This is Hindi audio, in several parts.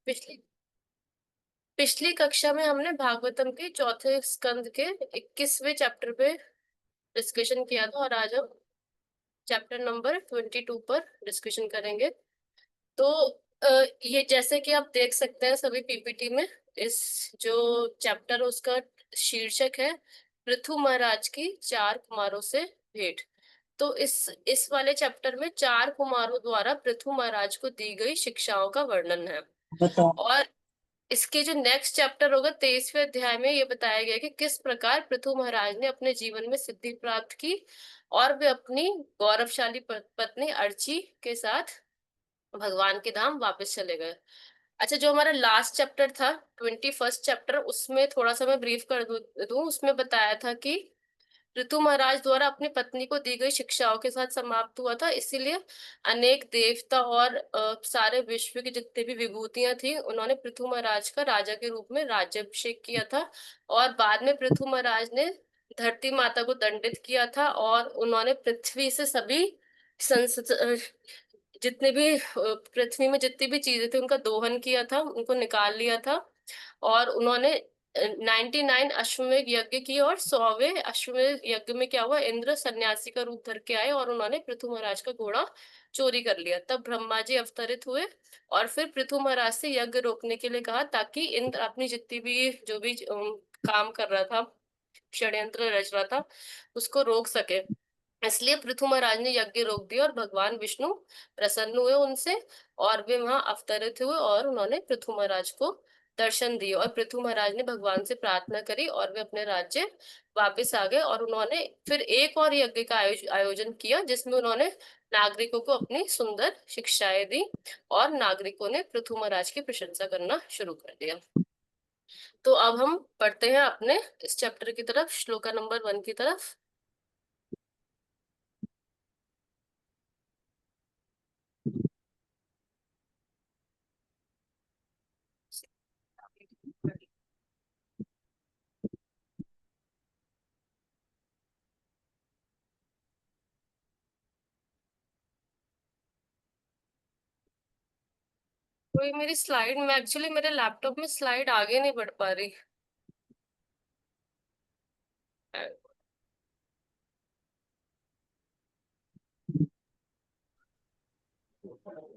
पिछली पिछली कक्षा में हमने भागवतम के चौथे स्कंद के 21वें चैप्टर पे डिस्कशन किया था और आज हम चैप्टर नंबर 22 पर डिस्कशन करेंगे। तो ये जैसे कि आप देख सकते हैं सभी पीपीटी में, इस जो चैप्टर उसका शीर्षक है पृथु महाराज की चार कुमारों से भेंट। तो इस वाले चैप्टर में चार कुमारों द्वारा पृथु महाराज को दी गई शिक्षाओं का वर्णन है। बताओ। और इसके जो नेक्स्ट चैप्टर होगा 23वें अध्याय में ये बताया गया कि किस प्रकार पृथु महाराज ने अपने जीवन में सिद्धि प्राप्त की और वे अपनी गौरवशाली पत्नी अर्ची के साथ भगवान के धाम वापस चले गए। अच्छा, जो हमारा लास्ट चैप्टर था 21st चैप्टर, उसमें थोड़ा सा मैं ब्रीफ कर दूं। उसमें बताया था कि ऋतु महाराज द्वारा अपनी पत्नी को दी गई शिक्षाओं के साथ समाप्त हुआ था, इसीलिए अनेक देवता और सारे विश्व की जितनी भी विभूतियां थी उन्होंने पृथु महाराज का राजा के रूप में राज्याभिषेक किया था। और बाद में पृथु महाराज ने धरती माता को दंडित किया था और उन्होंने पृथ्वी से सभी जितने भी पृथ्वी में जितनी भी चीजें थी उनका दोहन किया था, उनको निकाल लिया था। और उन्होंने 99 अश्वमेध यज्ञ की और 100वें अश्वमेध यज्ञ में क्या हुआ, इंद्र सन्यासी का रूप धर के आए और उन्होंने पृथु महाराज का घोड़ा चोरी कर लिया। तब ब्रह्मा जी अवतरित हुए और फिर पृथु महाराज से यज्ञ रोकने के लिए कहा ताकि इंद्र अपनी जितनी भी जो भी काम कर रहा था, षड्यंत्र रच रहा था, उसको रोक सके। इसलिए पृथु महाराज ने यज्ञ रोक दिया और भगवान विष्णु प्रसन्न हुए उनसे और वे वहां अवतरित हुए और उन्होंने पृथु महाराज को दर्शन दिए। और पृथु महाराज ने भगवान से प्रार्थना करी और वे अपने राज्य वापस आ गए। और उन्होंने फिर एक और यज्ञ का आयोजन किया जिसमें उन्होंने नागरिकों को अपनी सुंदर शिक्षाएं दी और नागरिकों ने पृथु महाराज की प्रशंसा करना शुरू कर दिया। तो अब हम पढ़ते हैं अपने इस चैप्टर की तरफ, श्लोका नंबर 1 की तरफ। कोई मेरी स्लाइड में, एक्चुअली मेरे लैपटॉप में स्लाइड आगे नहीं बढ़ पा रही।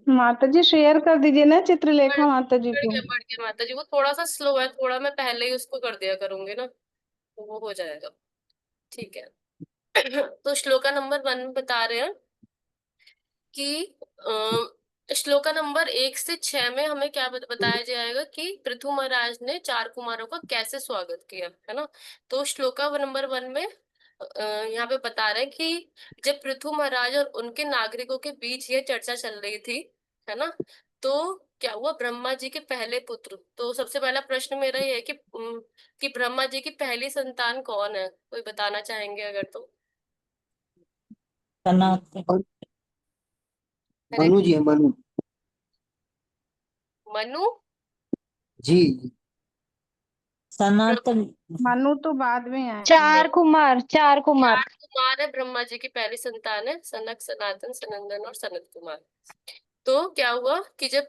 माता जी शेयर कर दीजिए ना चित्रलेखा माता जी को। बढ़ गया माता जी, वो थोड़ा सा स्लो है, थोड़ा मैं पहले ही उसको कर दिया करूंगी ना, तो वो हो जाएगा। ठीक है। तो श्लोका नंबर 1 में बता रहे हैं कि श्लोका नंबर 1 से 6 में हमें क्या बताया जाएगा कि पृथु महाराज ने चार कुमारों का कैसे स्वागत किया, है ना। तो श्लोका नंबर 1 में यहाँ पे बता रहे हैं कि जब पृथु महाराज और उनके नागरिकों के बीच ये चर्चा चल रही थी, है ना, तो क्या हुआ, ब्रह्मा जी के पहले पुत्र। तो सबसे पहला प्रश्न मेरा ये है कि ब्रह्मा जी की पहली संतान कौन है, कोई बताना चाहेंगे अगर तो। सनातन। अरे, मनु जी है, मनु मनु। जी। सनातन। मनु तो बाद में आए। चार कुमार। चार कुमार है, ब्रह्मा जी की पहली संतान है, सनक, सनातन, सनंदन और सनत कुमार। तो क्या हुआ कि जब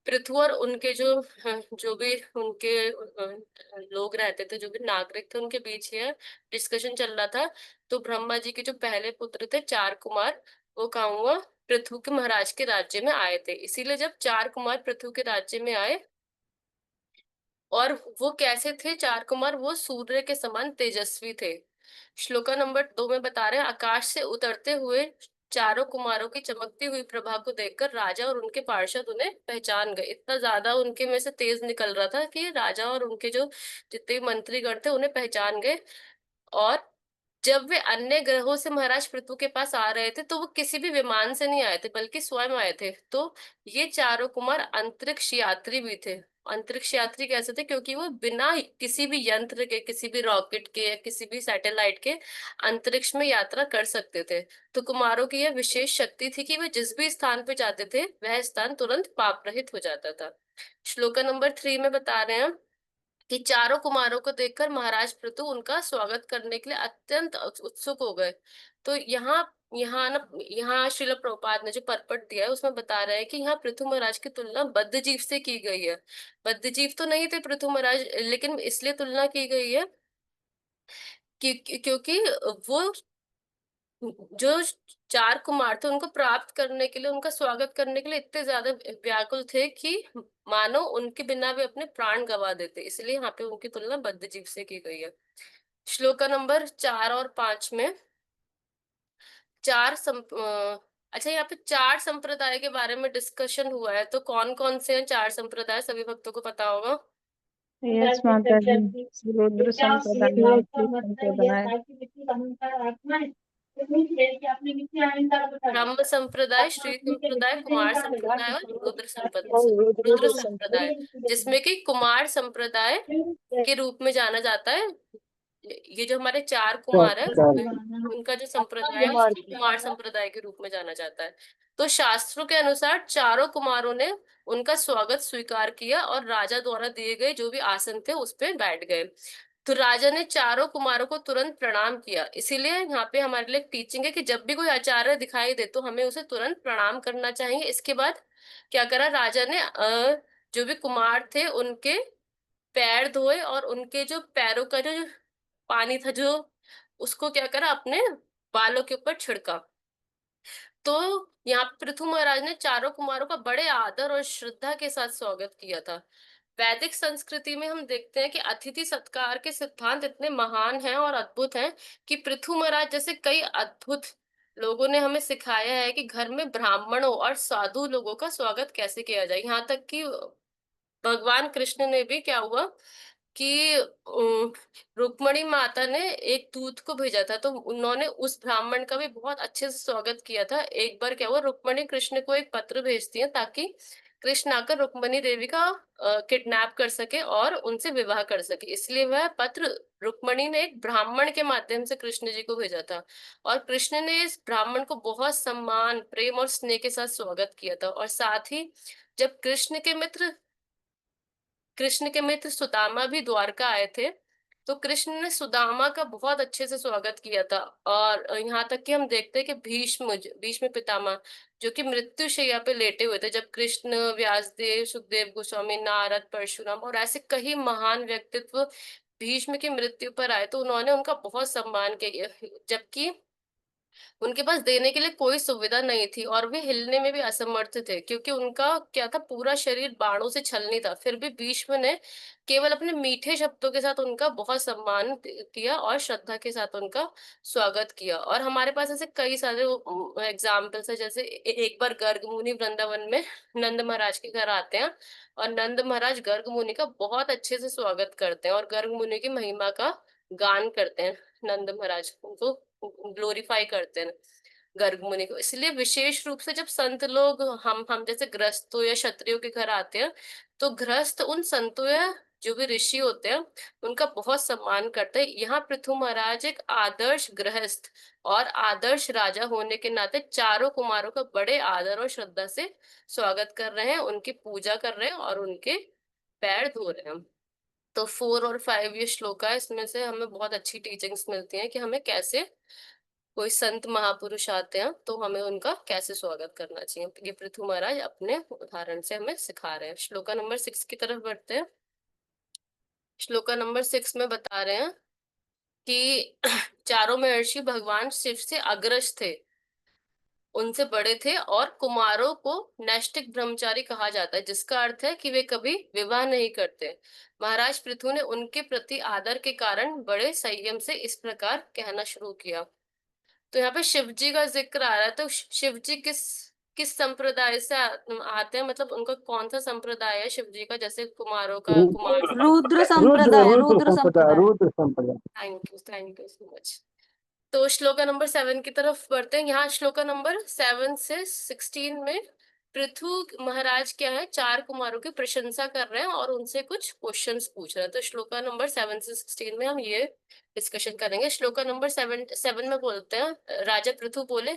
पृथु और उनके जो भी उनके लोग रहते थे, जो भी नागरिक थे, उनके बीच ये डिस्कशन चल रहा था। तो ब्रह्मा जी के जो पहले पुत्र थे चार कुमार, वो कहाँ हुआ, पृथु के महाराज के राज्य में आए थे। इसीलिए जब चार कुमार पृथु के राज्य में आए, और वो कैसे थे चार कुमार, वो सूर्य के समान तेजस्वी थे। श्लोका नंबर 2 में बता रहे हैं, आकाश से उतरते हुए चारों कुमारों की चमकती हुई प्रभा को देखकर राजा और उनके पार्षद उन्हें पहचान गए। इतना ज्यादा उनके में से तेज निकल रहा था कि राजा और उनके जो जितने मंत्रीगण थे उन्हें पहचान गए। और जब वे अन्य ग्रहों से महाराज पृथु के पास आ रहे थे तो वो किसी भी विमान से नहीं आए थे बल्कि स्वयं आए थे। तो ये चारों कुमार अंतरिक्ष यात्री भी थे। अंतरिक्ष यात्री कैसे थे, क्योंकि वो बिना किसी भी यंत्र के, किसी भी रॉकेट के या किसी भी सैटेलाइट के अंतरिक्ष में यात्रा कर सकते थे। तो कुमारों की यह विशेष शक्ति थी कि वे जिस भी स्थान पे जाते थे वह स्थान तुरंत पाप रहित हो जाता था। श्लोका नंबर 3 में बता रहे हैं कि चारों कुमारों को देखकर महाराज पृथु उनका स्वागत करने के लिए अत्यंत उत्सुक हो गए। तो यहाँ यहाँ ना, यहाँ श्रील प्रभुपाद ने जो परपट दिया है उसमें बता रहा है कि यहाँ पृथु महाराज की तुलना बद्धजीव से की गई है। बद्धजीव तो नहीं थे पृथु महाराज, लेकिन इसलिए तुलना की गई है क्योंकि वो जो चार कुमार थे उनको प्राप्त करने के लिए, उनका स्वागत करने के लिए इतने ज्यादा व्याकुल थे कि मानो उनके बिना वे अपने प्राण गंवा देते, इसलिए यहाँ पे उनकी तुलना बद्धजीव से की गई है। श्लोका नंबर 4 और 5 में अच्छा, यहाँ पे चार संप्रदाय के बारे में डिस्कशन हुआ है, तो कौन कौन से हैं चार संप्रदाय, सभी भक्तों को पता होगा। यस माता जी, रुद्र संप्रदाय, श्री संप्रदाय, ब्रह्म संप्रदाय, श्री संप्रदाय, कुमार संप्रदाय और रुद्र रुद्र संप्रदाय, जिसमें कि कुमार संप्रदाय के रूप में जाना जाता है। ये जो हमारे चार कुमार है उनका जो संप्रदाय है उसको कुमार संप्रदाय के रूप में जाना जाता है। तो शास्त्रों के अनुसार चारों कुमारों ने उनका स्वागत स्वीकार किया और राजा द्वारा दिए गए जो भी आसन थे उस पे बैठ गए। तो राजा ने चारों कुमारों को तुरंत प्रणाम किया। इसीलिए यहाँ पे हमारे लिए टीचिंग है कि जब भी कोई आचार्य दिखाई दे तो हमें उसे तुरंत प्रणाम करना चाहिए। इसके बाद क्या करा राजा ने, जो भी कुमार थे उनके पैर धोए और उनके जो पैरों का जो पानी था जो उसको क्या करा अपने बालों के ऊपर छिड़का। तो यहाँ पे पृथु महाराज ने चारों कुमारों का बड़े आदर और श्रद्धा के साथ स्वागत किया था। वैदिक संस्कृति में हम देखते हैं कि अतिथि सत्कार के सिद्धांत इतने महान हैं और अद्भुत हैं कि पृथु महाराज जैसे कई अद्भुत लोगों ने हमें सिखाया है कि घर में ब्राह्मणों और साधु लोगों का स्वागत कैसे किया जाए। यहाँ तक कि भगवान कृष्ण ने भी क्या हुआ कि रुक्मणी माता ने एक दूत को भेजा था, तो उन्होंने उस ब्राह्मण का भी बहुत अच्छे से स्वागत किया था। एक बार क्या हुआ, रुक्मणी कृष्ण को एक पत्र भेजती है ताकि कृष्ण आकर रुक्मणी देवी का किडनैप कर सके और उनसे विवाह कर सके, इसलिए वह पत्र रुक्मणी ने एक ब्राह्मण के माध्यम से कृष्ण जी को भेजा था। और कृष्ण ने इस ब्राह्मण को बहुत सम्मान, प्रेम और स्नेह के साथ स्वागत किया था। और साथ ही जब कृष्ण के मित्र सुदामा भी द्वारका आए थे तो कृष्ण ने सुदामा का बहुत अच्छे से स्वागत किया था। और यहाँ तक कि हम देखते हैं कि भीष्म भीष्म पितामह जो कि मृत्यु शैया पे लेटे हुए थे, जब कृष्ण, व्यासदेव, सुखदेव गोस्वामी, नारद, परशुराम और ऐसे कई महान व्यक्तित्व भीष्म की मृत्यु पर आए तो उन्होंने उनका बहुत सम्मान किया, जबकि उनके पास देने के लिए कोई सुविधा नहीं थी और वे हिलने में भी असमर्थ थे क्योंकि उनका क्या था, पूरा शरीर बाणों से छलनी था। फिर भी भीष्म ने केवल अपने मीठे शब्दों के साथ उनका बहुत सम्मान किया और श्रद्धा के साथ उनका स्वागत किया। और हमारे पास ऐसे कई सारे एग्जाम्पल्स है, जैसे एक बार गर्ग मुनि वृंदावन में नंद महाराज के घर आते हैं और नंद महाराज गर्ग मुनि का बहुत अच्छे से स्वागत करते हैं और गर्ग मुनि की महिमा का गान करते हैं। नंद महाराज उनको ग्लोरीफाई करते हैं गर्ग मुनि को। इसलिए विशेष रूप से जब संत लोग हम जैसे गृहस्थों या क्षत्रियों के घर आते हैं तो गृहस्थ उन संतों या जो भी ऋषि होते हैं उनका बहुत सम्मान करते हैं। यहाँ पृथु महाराज एक आदर्श गृहस्थ और आदर्श राजा होने के नाते चारों कुमारों का बड़े आदर और श्रद्धा से स्वागत कर रहे हैं, उनकी पूजा कर रहे हैं और उनके पैर धो रहे हैं। तो 4 और 5 ये श्लोक है, इसमें से हमें बहुत अच्छी टीचिंग्स मिलती हैं कि हमें कैसे, कोई संत महापुरुष आते हैं तो हमें उनका कैसे स्वागत करना चाहिए। ये पृथु महाराज अपने उदाहरण से हमें सिखा रहे हैं। श्लोका नंबर 6 की तरफ बढ़ते हैं। श्लोका नंबर 6 में बता रहे हैं कि चारों महर्षि भगवान शिव से अग्रज थे, उनसे बड़े थे और कुमारों को नैष्टिक ब्रह्मचारी कहा जाता है, जिसका अर्थ है कि वे कभी विवाह नहीं करते। महाराज पृथु ने उनके प्रति आदर के कारण बड़े संयम से इस प्रकार कहना शुरू किया। तो यहाँ पे शिव जी का जिक्र आ रहा है, तो शिव जी किस किस संप्रदाय से आते हैं, मतलब उनका कौन सा संप्रदाय है शिव जी का, जैसे कुमारों का कुमार। रुद्र संप्रदाय, रुद्र संप्रदाय। रुद्र संप्रदाय। Thank you so much. तो श्लोका नंबर 7 की तरफ बढ़ते हैं। यहाँ श्लोका नंबर 7 से 16 में पृथु महाराज क्या है, 4 कुमारों की प्रशंसा कर रहे हैं और उनसे कुछ क्वेश्चंस पूछ रहे हैं। तो श्लोका नंबर 7 से 16 में हम ये डिस्कशन करेंगे। श्लोका नंबर 7 में बोलते हैं, राजा पृथु बोले,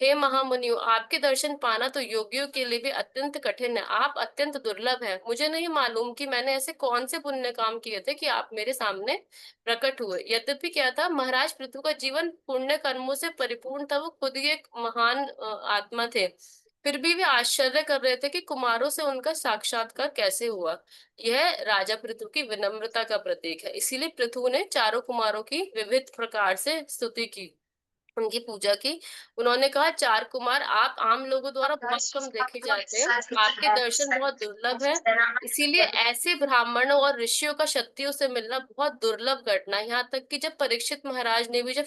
हे महामुनियों, आपके दर्शन पाना तो योगियों के लिए भी अत्यंत कठिन है। आप अत्यंत दुर्लभ हैं। मुझे नहीं मालूम कि मैंने ऐसे कौन से पुण्य काम किए थे कि आप मेरे सामने प्रकट हुए। यद्यपि क्या था, महाराज पृथु का जीवन पुण्य कर्मों से परिपूर्ण था। वो खुद ही एक महान आत्मा थे। फिर भी वे आश्चर्य कर रहे थे कि कुमारों से उनका साक्षात्कार कैसे हुआ। यह राजा पृथु की विनम्रता का प्रतीक है। इसीलिए पृथु ने चारों कुमारों की विविध प्रकार से स्तुति की, उनकी पूजा की। उन्होंने कहा, 4 कुमार, आप आम लोगों द्वारा बहुत कम देखे जाते हैं। आपके दर्शन बहुत दुर्लभ है। इसीलिए ऐसे ब्राह्मणों और ऋषियों का शक्तियों से मिलना बहुत दुर्लभ घटना है। यहाँ तक कि जब परीक्षित महाराज ने भी जब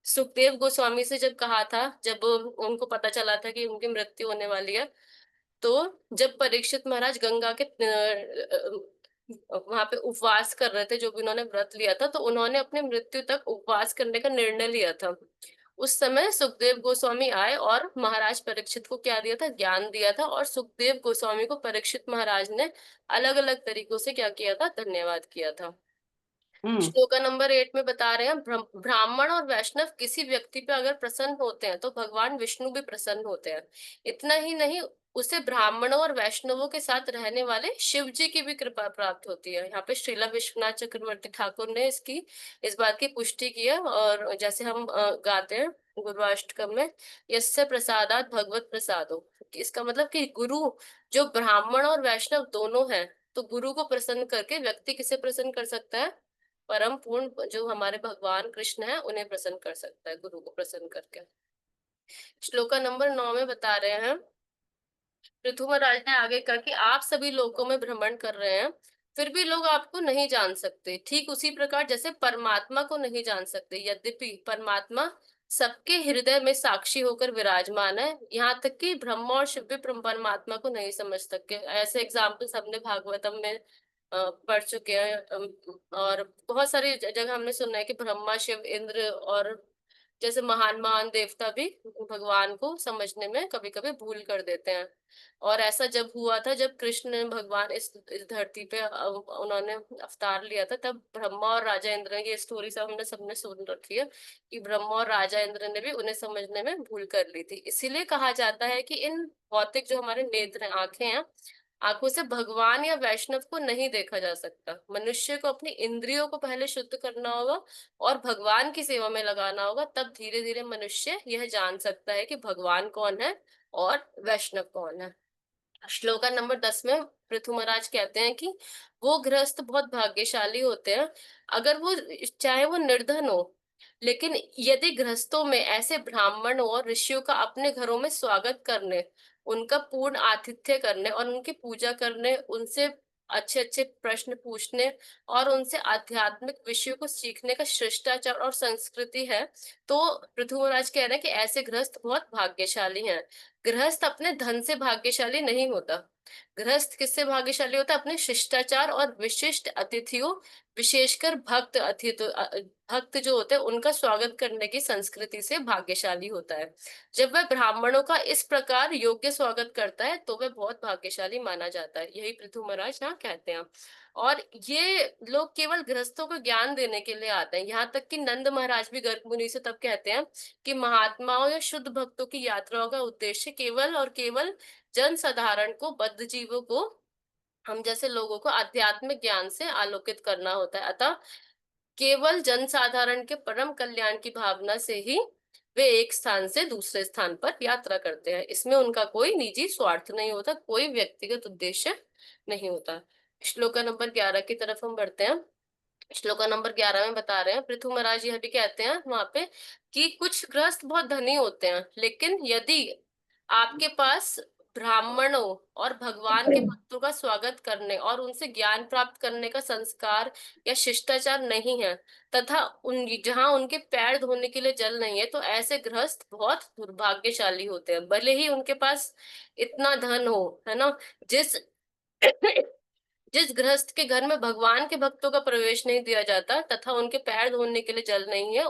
सुखदेव गोस्वामी से जब कहा था, जब उनको पता चला था कि उनकी मृत्यु होने वाली है, तो जब परीक्षित महाराज गंगा के वहां पे उपवास कर रहे थे, जो भी उन्होंने व्रत लिया था, तो उन्होंने अपने मृत्यु तक उपवास करने का निर्णय लिया था। उस समय सुखदेव गोस्वामी आए और महाराज परीक्षित को क्या दिया था, ज्ञान दिया था। और सुखदेव गोस्वामी को परीक्षित महाराज ने अलग अलग तरीकों से क्या किया था, धन्यवाद किया था। श्लोका नंबर 8 में बता रहे हैं, ब्राह्मण और वैष्णव किसी व्यक्ति पे अगर प्रसन्न होते हैं तो भगवान विष्णु भी प्रसन्न होते हैं। इतना ही नहीं, उसे ब्राह्मणों और वैष्णवों के साथ रहने वाले शिव जी की भी कृपा प्राप्त होती है। यहाँ पे श्रीला विश्वनाथ चक्रवर्ती ठाकुर ने इस बात की पुष्टि की है। और जैसे हम गाते हैं गुरुअष्टकम में, यस्य प्रसादात भगवत प्रसादो, इसका मतलब कि गुरु जो ब्राह्मण और वैष्णव दोनों हैं, तो गुरु को प्रसन्न करके व्यक्ति किसे प्रसन्न कर सकता है, परम पूर्ण जो हमारे भगवान कृष्ण है उन्हें प्रसन्न कर सकता है, गुरु को प्रसन्न करके। श्लोका नंबर 9 में बता रहे हैं, पृथु महाराज ने आगे कहा कि आप सभी लोकों में भ्रमण कर रहे हैं, फिर भी लोग आपको नहीं जान सकते। ठीक उसी प्रकार जैसे परमात्मा को नहीं जान सकते, यद्यपि परमात्मा सबके हृदय में साक्षी होकर विराजमान है। यहाँ तक कि ब्रह्मा और शिव भी परमात्मा को नहीं समझ सके। ऐसे एग्जाम्पल्स हमने भागवतम में पढ़ चुके हैं। और बहुत सारी जगह हमने सुना है कि ब्रह्मा, शिव, इंद्र और जैसे महान महान देवता भी भगवान को समझने में कभी कभी भूल कर देते हैं। और ऐसा जब हुआ था, जब कृष्ण भगवान इस धरती पे उन्होंने अवतार लिया था, तब ब्रह्मा और राजा इंद्र ने, ये स्टोरी सब हमने सबने सुन रखी है, कि ब्रह्मा और राजा इंद्र ने भी उन्हें समझने में भूल कर ली थी। इसीलिए कहा जाता है कि इन भौतिक जो हमारे नेत्र हैं, आंखें हैं, आंखों से भगवान या वैष्णव को नहीं देखा जा सकता। मनुष्य को अपनी इंद्रियों को पहले शुद्ध करना होगा और भगवान की सेवा में लगाना होगा, तब धीरे धीरे मनुष्य यह जान सकता है कि भगवान कौन है और वैष्णव कौन है। श्लोका नंबर 10 में पृथु महाराज कहते हैं कि वो गृहस्थ बहुत भाग्यशाली होते हैं, अगर वो चाहे वो निर्धन हो, लेकिन यदि गृहस्थों में ऐसे ब्राह्मण और ऋषियों का अपने घरों में स्वागत करने, उनका पूर्ण आतिथ्य करने और उनकी पूजा करने, उनसे अच्छे अच्छे प्रश्न पूछने और उनसे आध्यात्मिक विषयों को सीखने का शिष्टाचार और संस्कृति है, तो पृथु महाराज कह रहे हैं कि ऐसे गृहस्थ बहुत भाग्यशाली हैं। गृहस्थ अपने धन से भाग्यशाली नहीं होता। गृहस्थ किससे भाग्यशाली होता है, अपने शिष्टाचार और विशिष्ट अतिथियों, विशेषकर भक्त जो होते हैं उनका स्वागत करने की संस्कृति से भाग्यशाली होता है। जब वह ब्राह्मणों का इस प्रकार योग्य स्वागत करता है तो वह बहुत भाग्यशाली माना जाता है। यही पृथु महाराज ना कहते हैं। और ये लोग केवल गृहस्थों को ज्ञान देने के लिए आते हैं। यहाँ तक कि नंद महाराज भी गर्ग मुनि से तब कहते हैं कि महात्माओं या शुद्ध भक्तों की यात्राओं का उद्देश्य केवल और केवल जन साधारण को, बद्ध जीवों को, हम जैसे लोगों को आध्यात्मिक ज्ञान से आलोकित करना होता है। अतः केवल जनसाधारण के परम कल्याण की भावना से ही वे एक स्थान से दूसरे स्थान पर यात्रा करते हैं। इसमें उनका कोई निजी स्वार्थ नहीं होता, कोई व्यक्तिगत उद्देश्य नहीं होता। श्लोका नंबर 11 की तरफ हम बढ़ते हैं। श्लोका नंबर 11 में बता रहे हैं, पृथु महाराज यह भी कहते हैं वहां पे कि कुछ गृहस्थ बहुत धनी होते हैं, लेकिन यदि आपके पास ब्राह्मणों और भगवान के भक्तों का स्वागत करने और उनसे ज्ञान प्राप्त करने का संस्कार या शिष्टाचार नहीं है, तथा जहां उनके पैर धोने के लिए जल नहीं है, तो ऐसे गृहस्थ बहुत दुर्भाग्यशाली होते हैं। भले ही उनके पास इतना धन हो, है ना, जिस जिस गृहस्थ के घर में भगवान के भक्तों का प्रवेश नहीं दिया जाता तथा उनके पैर धोने के लिए जल नहीं है,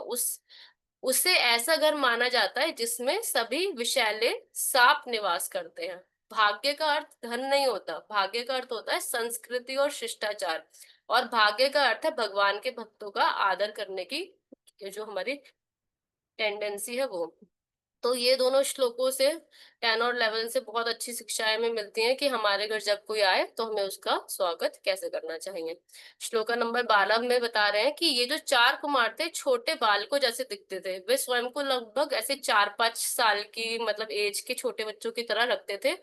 उसे ऐसा घर माना जाता है जिसमें सभी विषैले सांप निवास करते हैं। भाग्य का अर्थ धन नहीं होता, भाग्य का अर्थ होता है संस्कृति और शिष्टाचार, और भाग्य का अर्थ है भगवान के भक्तों का आदर करने की जो हमारी टेंडेंसी है वो। तो ये दोनों श्लोकों से 10 और 11 से बहुत अच्छी शिक्षाएं हमें मिलती हैं कि हमारे घर जब कोई आए तो हमें उसका स्वागत कैसे करना चाहिए। श्लोका नंबर 12 में बता रहे हैं कि ये जो 4 कुमार थे छोटे बालकों जैसे दिखते थे, वे स्वयं को लगभग ऐसे 4-5 साल की मतलब एज के छोटे बच्चों की तरह रखते थे,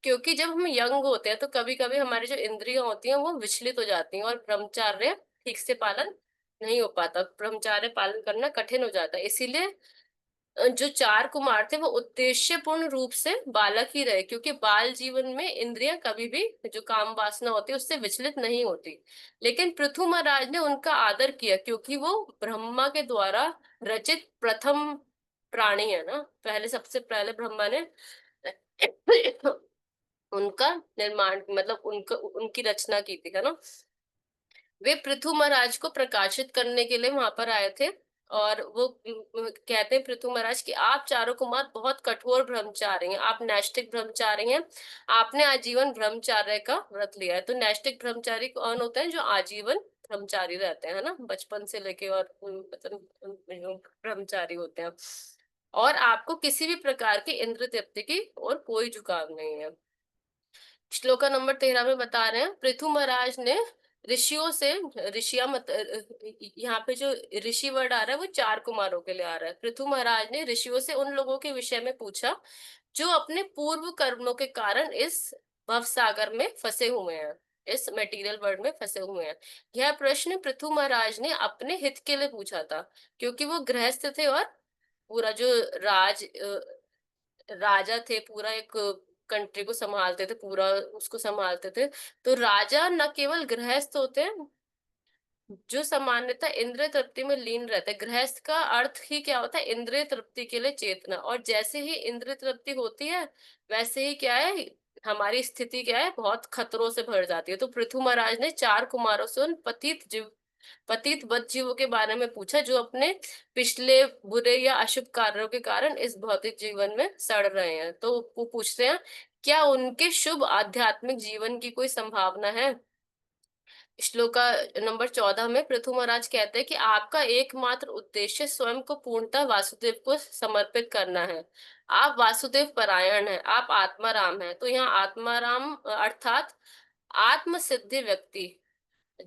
क्योंकि जब हम यंग होते हैं तो कभी कभी हमारी जो इंद्रियां होती हैं वो विचलित हो जाती हैं और ब्रह्मचर्य ठीक से पालन नहीं हो पाता, ब्रह्मचर्य पालन करना कठिन हो जाता है। इसीलिए जो 4 कुमार थे वो उद्देश्यपूर्ण रूप से बालक ही रहे, क्योंकि बाल जीवन में इंद्रियां कभी भी जो काम वासना होती है उससे विचलित नहीं होती। लेकिन पृथु महाराज ने उनका आदर किया, क्योंकि वो ब्रह्मा के द्वारा रचित प्रथम प्राणी है ना, पहले सबसे पहले ब्रह्मा ने उनका निर्माण मतलब उनका उनकी रचना की थी, है ना। वे पृथु महाराज को प्रकाशित करने के लिए वहां पर आए थे, और वो कहते हैं पृथु महाराज कि आप चारों कुमार बहुत कठोर ब्रह्मचारी हैं, आप नैष्ठिक ब्रह्मचारी हैं, आपने आजीवन ब्रह्मचार्य का व्रत लिया है। तो नैष्ठिक ब्रह्मचारी कौन होते हैं? जो आजीवन ब्रह्मचारी रहते हैं, है ना, बचपन से लेके, और मतलब जो ब्रह्मचारी होते हैं। और आपको किसी भी प्रकार की इंद्र तृप्ति की और कोई झुकाव नहीं है। श्लोका नंबर 13 में बता रहे हैं पृथु महाराज ने ऋषियों से, ऋषिया मत यहाँ पे जो ऋषि वर्ड आ रहा है वो 4 कुमारों के लिए आ रहा है। पृथु महाराज ने ऋषियों से उन लोगों के विषय में पूछा जो अपने पूर्व कर्मों के कारण इस भव सागर में फंसे हुए हैं, इस मटेरियल वर्ल्ड में फंसे हुए हैं। यह प्रश्न पृथु महाराज ने अपने हित के लिए पूछा था, क्योंकि वो गृहस्थ थे और पूरा जो राजा थे, पूरा एक कंट्री को संभालते थे, पूरा उसको संभालते थे। तो राजा न केवल गृहस्थ होते हैं जो सामान्यतः इंद्रिय तृप्ति में लीन रहते हैं, गृहस्थ का अर्थ ही क्या होता है? इंद्रिय तृप्ति के लिए चेतना, और जैसे ही इंद्रिय तृप्ति होती है वैसे ही क्या है, हमारी स्थिति क्या है, बहुत खतरों से भर जाती है। तो पृथु महाराज ने 4 कुमारों से उन पतित बद्ध जीवों के बारे में पूछा जो अपने पिछले बुरे या अशुभ कार्यों के कारण इस भौतिक जीवन में सड़ रहे हैं। तो वो पूछते हैं क्या उनके शुभ आध्यात्मिक जीवन की कोई संभावना है। श्लोका नंबर 14 में पृथु महाराज कहते हैं कि आपका एकमात्र उद्देश्य स्वयं को पूर्णतः वासुदेव को समर्पित करना है, आप वासुदेव परायण हैं, आप आत्माराम हैं। तो यहाँ आत्माराम अर्थात आत्म सिद्धि व्यक्ति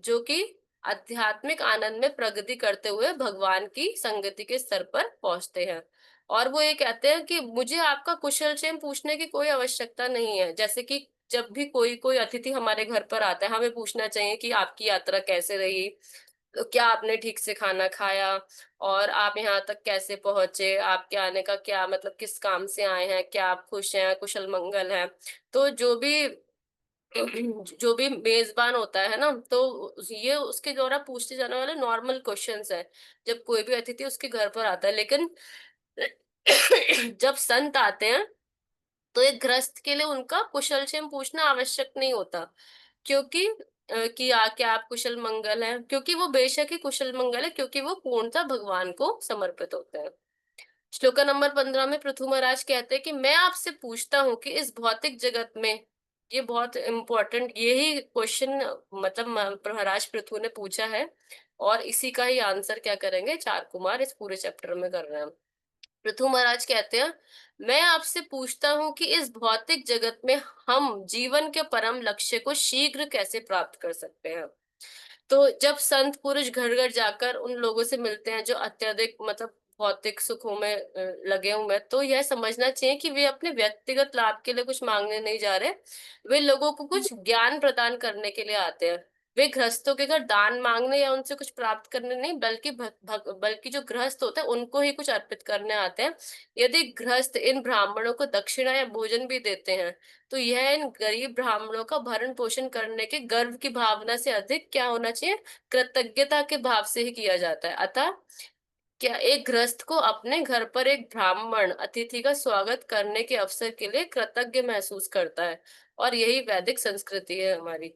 जो कि आध्यात्मिक आनंद में प्रगति करते हुए भगवान की संगति के स्तर पर पहुंचते हैं। और वो ये कहते हैं कि मुझे आपका कुशल क्षेम पूछने की कोई आवश्यकता नहीं है। जैसे कि जब भी कोई कोई अतिथि हमारे घर पर आता है, हमें पूछना चाहिए कि आपकी यात्रा कैसे रही, तो क्या आपने ठीक से खाना खाया, और आप यहाँ तक कैसे पहुंचे, आपके आने का क्या मतलब, किस काम से आए हैं, क्या आप खुश हैं, कुशल मंगल है। तो जो भी मेजबान होता है ना, तो ये उसके द्वारा पूछे जाने वाले नॉर्मल क्वेश्चंस है जब कोई भी अतिथि उसके घर पर आता है। लेकिन जब संत आते हैं तो एक गृहस्थ के लिए उनका कुशल क्षेम पूछना आवश्यक नहीं होता, क्योंकि कि क्या आप कुशल मंगल हैं, क्योंकि वो बेशक ही कुशल मंगल है, क्योंकि वो पूर्णतः भगवान को समर्पित होते हैं। श्लोका नंबर 15 में पृथु महाराज कहते हैं कि मैं आपसे पूछता हूँ कि इस भौतिक जगत में, ये बहुत इम्पोर्टेंट यही क्वेश्चन मतलब महाराज पृथु ने पूछा है, और इसी का ही आंसर क्या करेंगे 4 कुमार इस पूरे चैप्टर में कर रहे हैं। पृथु महाराज कहते हैं मैं आपसे पूछता हूँ कि इस भौतिक जगत में हम जीवन के परम लक्ष्य को शीघ्र कैसे प्राप्त कर सकते हैं। तो जब संत पुरुष घर घर जाकर उन लोगों से मिलते हैं जो अत्यधिक मतलब भौतिक सुखों में लगे हुए हैं, तो यह समझना चाहिए कि वे अपने व्यक्तिगत लाभ के लिए कुछ मांगने नहीं जा रहे, वे लोगों को कुछ ज्ञान प्रदान करने के लिए आते हैं। वे गृहस्थों के घर दान मांगने या उनसे कुछ प्राप्त करने नहीं, बल्कि बल्कि जो गृहस्थ होते हैं उनको ही कुछ अर्पित करने आते हैं। यदि गृहस्थ इन ब्राह्मणों को दक्षिणा या भोजन भी देते हैं तो यह इन गरीब ब्राह्मणों का भरण पोषण करने के गर्व की भावना से अधिक क्या होना चाहिए, कृतज्ञता के भाव से ही किया जाता है। अतः क्या एक गृहस्थ को अपने घर पर एक ब्राह्मण अतिथि का स्वागत करने के अवसर के लिए कृतज्ञ महसूस करता है, और यही वैदिक संस्कृति है हमारी।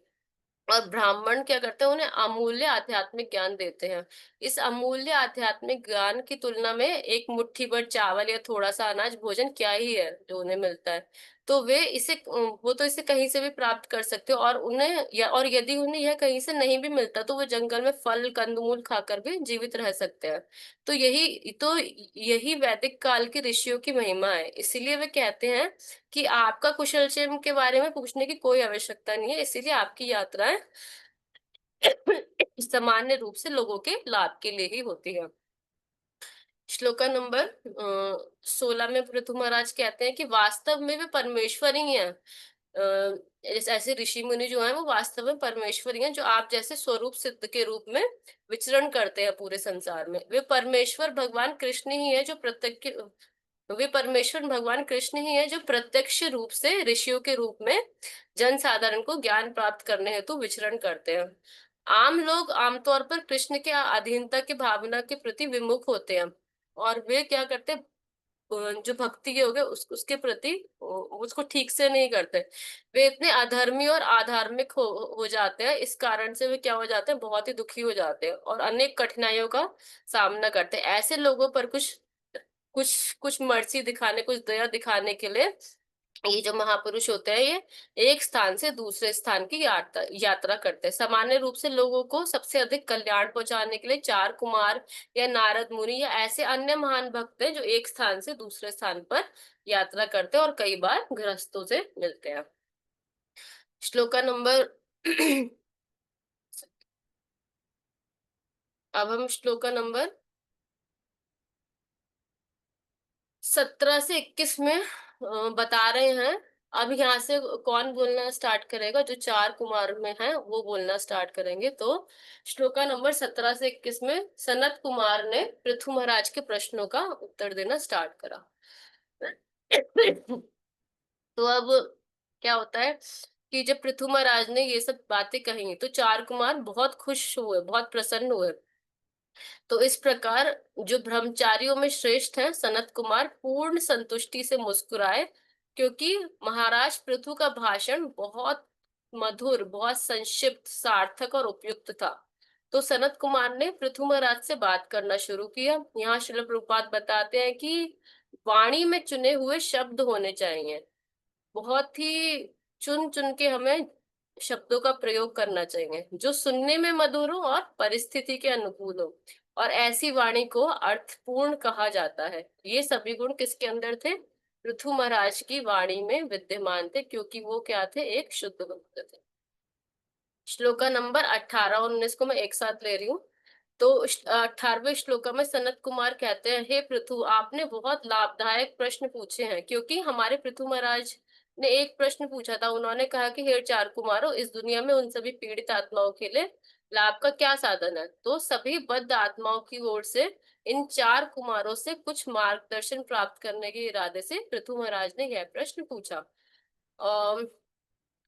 और ब्राह्मण क्या करते हैं, उन्हें अमूल्य आध्यात्मिक ज्ञान देते हैं। इस अमूल्य आध्यात्मिक ज्ञान की तुलना में एक मुट्ठी भर चावल या थोड़ा सा अनाज भोजन क्या ही है जो उन्हें मिलता है। तो वे इसे वो तो इसे कहीं से भी प्राप्त कर सकते हो, और उन्हें और यदि उन्हें यह कहीं से नहीं भी मिलता तो वो जंगल में फल कंदमूल खाकर भी जीवित रह सकते हैं। तो यही वैदिक काल के ऋषियों की महिमा है। इसीलिए वे कहते हैं कि आपका कुशलक्षेम के बारे में पूछने की कोई आवश्यकता नहीं है, इसीलिए आपकी यात्राएं सामान्य रूप से लोगों के लाभ के लिए ही होती है। श्लोका नंबर 16 में पृथु महाराज कहते हैं कि वास्तव में वे परमेश्वर ही हैं। जैसे ऐसे ऋषि मुनि जो हैं वो वास्तव में परमेश्वर ही हैं, जो आप जैसे स्वरूप सिद्ध के रूप में विचरण करते हैं पूरे संसार में। वे परमेश्वर भगवान कृष्ण ही है जो प्रत्यक्ष रूप से ऋषियों के रूप में जन साधारण को ज्ञान प्राप्त करने हेतु विचरण करते हैं। आम लोग आमतौर पर कृष्ण के अधीनता की भावना के प्रति विमुख होते हैं, और वे क्या करते हैं, जो भक्ति योग है उसके प्रति उसको ठीक से नहीं करते। वे इतने अधर्मी और आधार्मिक हो जाते हैं, इस कारण से वे क्या हो जाते हैं, बहुत ही दुखी हो जाते हैं और अनेक कठिनाइयों का सामना करते हैं। ऐसे लोगों पर कुछ कुछ कुछ मर्सी दिखाने, कुछ दया दिखाने के लिए ये जो महापुरुष होते हैं ये एक स्थान से दूसरे स्थान की यात्रा करते हैं। सामान्य रूप से लोगों को सबसे अधिक कल्याण पहुंचाने के लिए चार कुमार या नारद मुनि या ऐसे अन्य महान भक्त हैं जो एक स्थान से दूसरे स्थान पर यात्रा करते हैं और कई बार गृहस्थों से मिलते हैं। श्लोका नंबर अब हम श्लोका नंबर 17 से 21 में बता रहे हैं। अब यहाँ से कौन बोलना स्टार्ट करेगा, जो चार कुमार में है वो बोलना स्टार्ट करेंगे। तो श्लोका नंबर 17 से 21 में सनत कुमार ने पृथु महाराज के प्रश्नों का उत्तर देना स्टार्ट करा। तो अब क्या होता है कि जब पृथु महाराज ने ये सब बातें कही तो चार कुमार बहुत खुश हुए, बहुत प्रसन्न हुए। तो इस प्रकार जो ब्रह्मचारियों में श्रेष्ठ है सनत कुमार पूर्ण संतुष्टि से मुस्कुराए, क्योंकि महाराज पृथु का भाषण बहुत मधुर, बहुत संक्षिप्त, सार्थक और उपयुक्त था। तो सनत कुमार ने पृथु महाराज से बात करना शुरू किया। यहाँ श्रील प्रभुपाद बताते हैं कि वाणी में चुने हुए शब्द होने चाहिए, बहुत ही चुन चुन के हमें शब्दों का प्रयोग करना चाहिए जो सुनने में मधुर हो और परिस्थिति के अनुकूल हो, और ऐसी वाणी को अर्थपूर्ण कहा जाता है। ये सभी गुण किसके अंदर थे, पृथु महाराज की वाणी में विद्यमान थे, क्योंकि वो क्या थे, एक शुद्ध भक्त थे। श्लोका नंबर 18 और 19 को मैं एक साथ ले रही हूँ। तो 18वें श्लोका में सनत कुमार कहते हैं, हे पृथु, आपने बहुत लाभदायक प्रश्न पूछे हैं। क्योंकि हमारे पृथु महाराज ने एक प्रश्न पूछा था, उन्होंने कहा कि हे चार कुमारों, इस दुनिया में उन सभी पीड़ित आत्माओं के लिए लाभ का क्या साधन है। तो सभी बद्ध आत्माओं की ओर से इन चार कुमारों से कुछ मार्गदर्शन प्राप्त करने के इरादे से पृथु महाराज ने यह प्रश्न पूछा।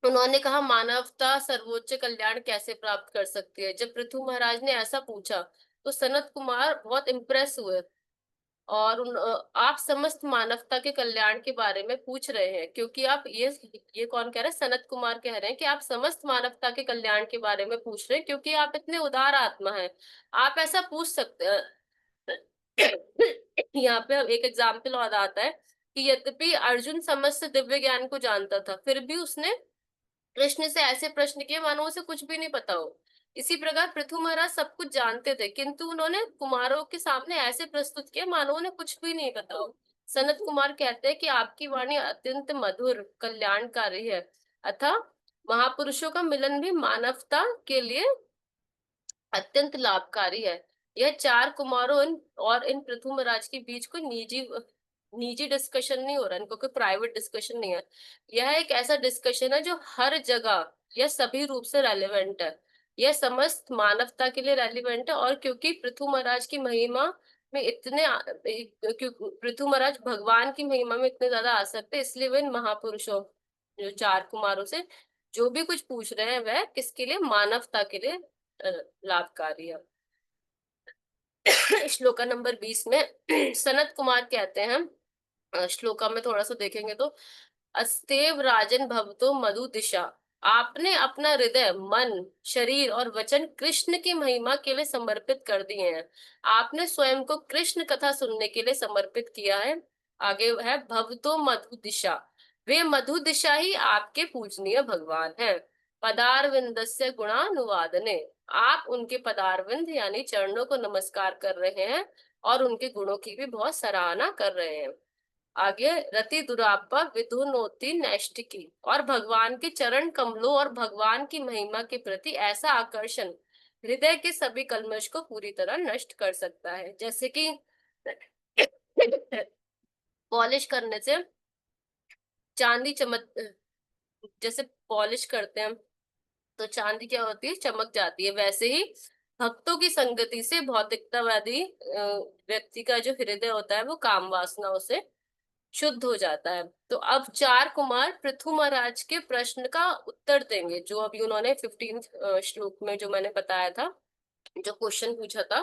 उन्होंने कहा, मानवता सर्वोच्च कल्याण कैसे प्राप्त कर सकती है। जब पृथु महाराज ने ऐसा पूछा तो सनत कुमार बहुत इम्प्रेस हुए, और आप समस्त मानवता के कल्याण के बारे में पूछ रहे हैं, क्योंकि आप ये कौन कह रहे हैं, सनत कुमार कह रहे हैं कि आप समस्त मानवता के कल्याण के बारे में पूछ रहे हैं, क्योंकि आप इतने उदार आत्मा हैं, आप ऐसा पूछ सकते हैं। यहाँ पे एक एग्जाम्पल और आता है कि यद्यपि अर्जुन समस्त दिव्य ज्ञान को जानता था, फिर भी उसने कृष्ण से ऐसे प्रश्न किए मानो उसे कुछ भी नहीं पता हो। इसी प्रकार पृथु महाराज सब कुछ जानते थे, किंतु उन्होंने कुमारों के सामने ऐसे प्रस्तुत किया मानो उन्हें कुछ भी नहीं पता हो। सनत कुमार कहते हैं कि आपकी वाणी अत्यंत मधुर, कल्याणकारी है, अतः महापुरुषों का मिलन भी मानवता के लिए अत्यंत लाभकारी है। यह चार कुमारों और इन पृथु महाराज के बीच कोई निजी निजी डिस्कशन नहीं हो रहा, इनको कोई प्राइवेट डिस्कशन नहीं है। यह एक ऐसा डिस्कशन है जो हर जगह, यह सभी रूप से रेलिवेंट है, यह समस्त मानवता के लिए रेलिवेंट है। और क्योंकि पृथु महाराज की महिमा में पृथु महाराज भगवान की महिमा में इतने ज्यादा आसक्त है, इसलिए वे इन महापुरुषों, जो चार कुमारों से जो भी कुछ पूछ रहे हैं वह किसके लिए, मानवता के लिए लाभकारी है। श्लोका नंबर 20 में सनत कुमार कहते हैं, श्लोका में थोड़ा सा देखेंगे तो, अस्तेव राजन भवतो मधु दिशा, आपने अपना हृदय, मन, शरीर और वचन कृष्ण की महिमा के लिए समर्पित कर दिए हैं। आपने स्वयं को कृष्ण कथा सुनने के लिए समर्पित किया है। आगे है भवतो मधु दिशा, वे मधु दिशा ही आपके पूजनीय भगवान हैं। पदारविंदस्य गुणानुवादने, आप उनके पदारविंद यानी चरणों को नमस्कार कर रहे हैं और उनके गुणों की भी बहुत सराहना कर रहे हैं। आगे, रति दुरापा विधुनोति नैष्टिकी, और भगवान के चरण कमलों और भगवान की महिमा के प्रति ऐसा आकर्षण हृदय के सभी कल्मश को पूरी तरह नष्ट कर सकता है। जैसे कि पॉलिश करने से चांदी चमक, जैसे पॉलिश करते हैं तो चांदी क्या होती है, चमक जाती है। वैसे ही भक्तों की संगति से भौतिकतावादी व्यक्ति का जो हृदय होता है वो काम वासनाओं से शुद्ध हो जाता है। तो अब चार कुमार पृथु महाराज के प्रश्न का उत्तर देंगे, जो अभी उन्होंने 15 श्लोक में जो मैंने बताया था, जो क्वेश्चन पूछा था।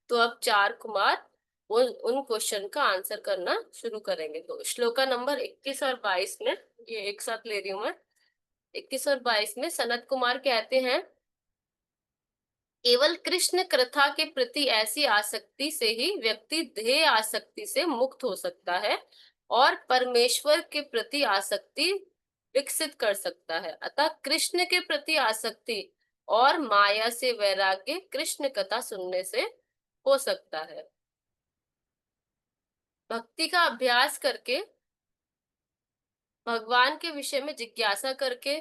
तो अब चार कुमार उन क्वेश्चन का आंसर करना शुरू करेंगे। तो श्लोका नंबर 21 और 22 में, ये एक साथ ले रही हूँ मैं, 21 और 22 में सनत कुमार कहते हैं, केवल कृष्ण कथा के प्रति ऐसी आसक्ति से ही व्यक्ति ध्येय आसक्ति से मुक्त हो सकता है और परमेश्वर के प्रति आसक्ति विकसित कर सकता है। अतः कृष्ण के प्रति आसक्ति और माया से वैराग्य कृष्ण कथा सुनने से हो सकता है। भक्ति का अभ्यास करके, भगवान के विषय में जिज्ञासा करके,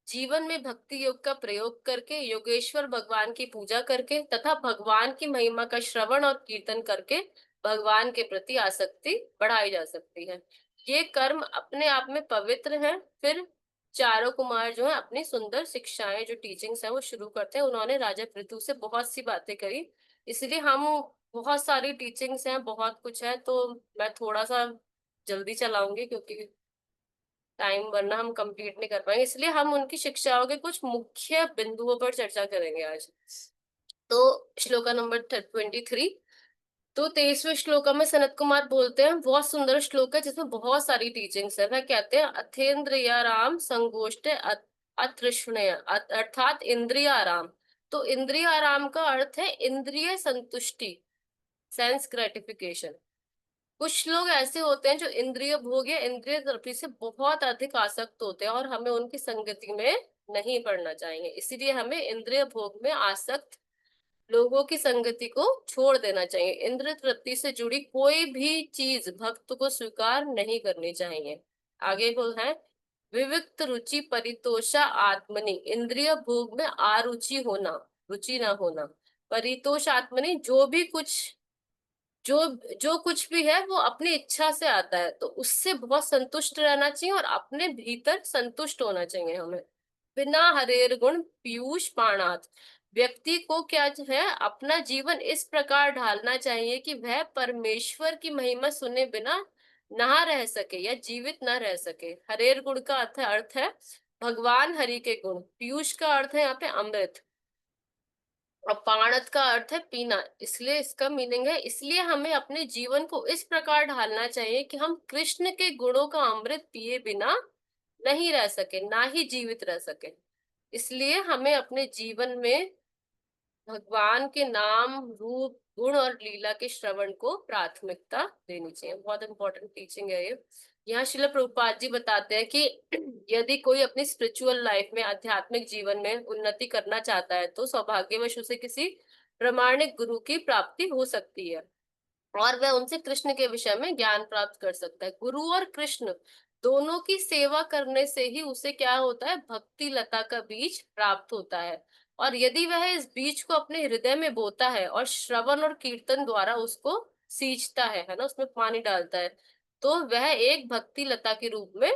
जीवन में भक्ति योग का प्रयोग करके, योगेश्वर भगवान की पूजा करके तथा भगवान की महिमा का श्रवण और कीर्तन करके भगवान के प्रति आसक्ति बढ़ाई जा सकती है। ये कर्म अपने आप में पवित्र हैं। फिर चारों कुमार जो है अपनी सुंदर शिक्षाएं, जो टीचिंग्स है वो शुरू करते हैं। उन्होंने राजा पृथु से बहुत सी बातें कही, इसलिए हम, बहुत सारी टीचिंग्स हैं, बहुत कुछ है, तो मैं थोड़ा सा जल्दी चलाऊंगी क्योंकि टाइम वरना हम कंप्लीट नहीं कर पाएंगे। इसलिए हम उनकी शिक्षाओं के कुछ मुख्य बिंदुओं पर चर्चा करेंगे आज। तो श्लोका नंबर 23, तो 23वें श्लोका में सनत कुमार बोलते हैं, बहुत सुंदर श्लोक है जिसमें बहुत सारी टीचिंग्स है। वह कहते हैं, अथेन्द्रियाराम संगोष्ठे अतृष्णय, अर्थात इंद्रिय आराम। तो इंद्रिय आराम का अर्थ है इंद्रिय संतुष्टि, सेंस ग्रेटिफिकेशन। कुछ लोग ऐसे होते हैं जो इंद्रिय भोग या इंद्रिय तृप्ति से बहुत अधिक आसक्त होते हैं और हमें उनकी संगति में नहीं पड़ना चाहिए। इसीलिए हमें इंद्रिय भोग में आसक्त लोगों की संगति को छोड़ देना चाहिए। इंद्रिय तृप्ति से जुड़ी कोई भी चीज भक्त को स्वीकार नहीं करनी चाहिए। आगे बोल है, विविक्त रुचि परितोषा आत्मनि, इंद्रिय भोग में आरुचि होना, रुचि ना होना। परितोष आत्मनि, जो भी कुछ, जो जो कुछ भी है वो अपनी इच्छा से आता है, तो उससे बहुत संतुष्ट रहना चाहिए और अपने भीतर संतुष्ट होना चाहिए हमें। बिना हरेर गुण पीयूष पाणात, व्यक्ति को क्या जो है अपना जीवन इस प्रकार ढालना चाहिए कि वह परमेश्वर की महिमा सुने बिना ना रह सके या जीवित ना रह सके। हरेर गुण का अर्थ है भगवान हरि के गुण। पीयूष का अर्थ है यहाँ पे अमृत, और पाणत का अर्थ है पीना, इसलिए इसका मीनिंग है, इसलिए हमें अपने जीवन को इस प्रकार ढालना चाहिए कि हम कृष्ण के गुणों का अमृत पिए बिना नहीं रह सके, ना ही जीवित रह सके। इसलिए हमें अपने जीवन में भगवान के नाम, रूप, गुण और लीला के श्रवण को प्राथमिकता देनी चाहिए। बहुत इंपॉर्टेंट टीचिंग है ये। यहाँ श्रील प्रभुपाद जी बताते हैं कि यदि कोई अपनी स्पिरिचुअल लाइफ में, आध्यात्मिक जीवन में उन्नति करना चाहता है तो सौभाग्यवश उसे किसी प्रामाणिक गुरु की प्राप्ति हो सकती है और वह उनसे कृष्ण के विषय में ज्ञान प्राप्त कर सकता है। गुरु और कृष्ण दोनों की सेवा करने से ही उसे क्या होता है, भक्ति लता का बीज प्राप्त होता है। और यदि वह इस बीज को अपने हृदय में बोता है और श्रवण और कीर्तन द्वारा उसको सींचता है ना, उसमें पानी डालता है, तो वह एक भक्ति लता के रूप में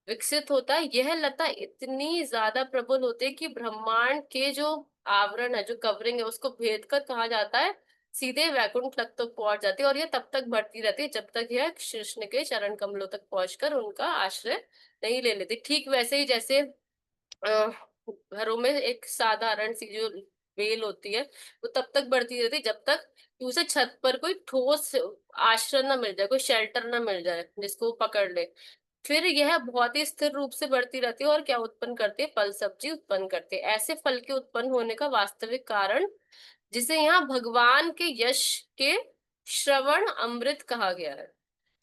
विकसित होता है। यह लता इतनी ज्यादा प्रबल होती है कि ब्रह्मांड के जो आवरण है, जो कवरिंग है, उसको भेद कर कहा जाता है सीधे वैकुंठ तक तो पहुंच जाती है। और यह तब तक बढ़ती रहती है जब तक यह कृष्ण के चरण कमलों तक पहुंचकर उनका आश्रय नहीं ले लेती। ठीक वैसे ही जैसे घरों में एक साधारण सी जो बेल होती है वो तब तक बढ़ती रहती है जब तक कि उसे छत पर कोई ठोस आश्रय ना मिल जाए, कोई शेल्टर ना मिल जाए जिसको वो पकड़ ले। फिर यह बहुत ही स्थिर रूप से बढ़ती रहती है और क्या उत्पन्न करती है, फल सब्जी उत्पन्न करती है। ऐसे फल के उत्पन्न होने का वास्तविक कारण, जिसे यहाँ भगवान के यश के श्रवण अमृत कहा गया है।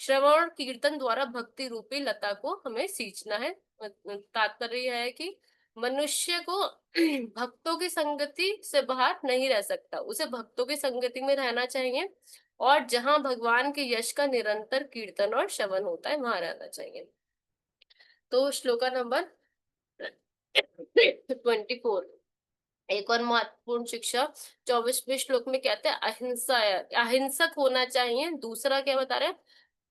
श्रवण और कीर्तन द्वारा भक्ति रूपी लता को हमें सींचना है। तात्पर्य यह है कि मनुष्य को भक्तों की संगति से बाहर नहीं रह सकता, उसे भक्तों की संगति में रहना चाहिए, और जहां भगवान के यश का निरंतर कीर्तन और श्रवण होता है वहां रहना चाहिए। तो श्लोका नंबर 24, एक और महत्वपूर्ण शिक्षा 24वें श्लोक में कहते हैं अहिंसा है, अहिंसक होना चाहिए। दूसरा क्या बता रहे हैं,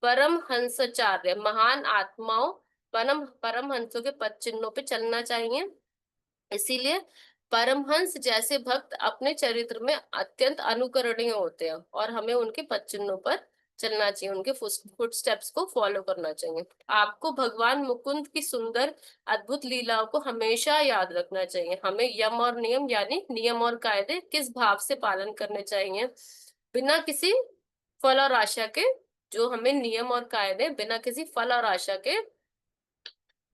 परम हंसचार्य, महान आत्माओं परम परम हंसों के पद चिन्हों पे चलना चाहिए। इसीलिए परमहंस जैसे भक्त अपने चरित्र में अत्यंत अनुकरणीय होते हैं और हमें उनके पद चिन्हों पर चलना चाहिए, उनके फुट स्टेप्स को फॉलो करना चाहिए। आपको भगवान मुकुंद की सुंदर अद्भुत लीलाओं को हमेशा याद रखना चाहिए। हमें यम और नियम यानी नियम और कायदे किस भाव से पालन करने चाहिए, बिना किसी फल और आशा के। जो हमें नियम और कायदे बिना किसी फल और आशा के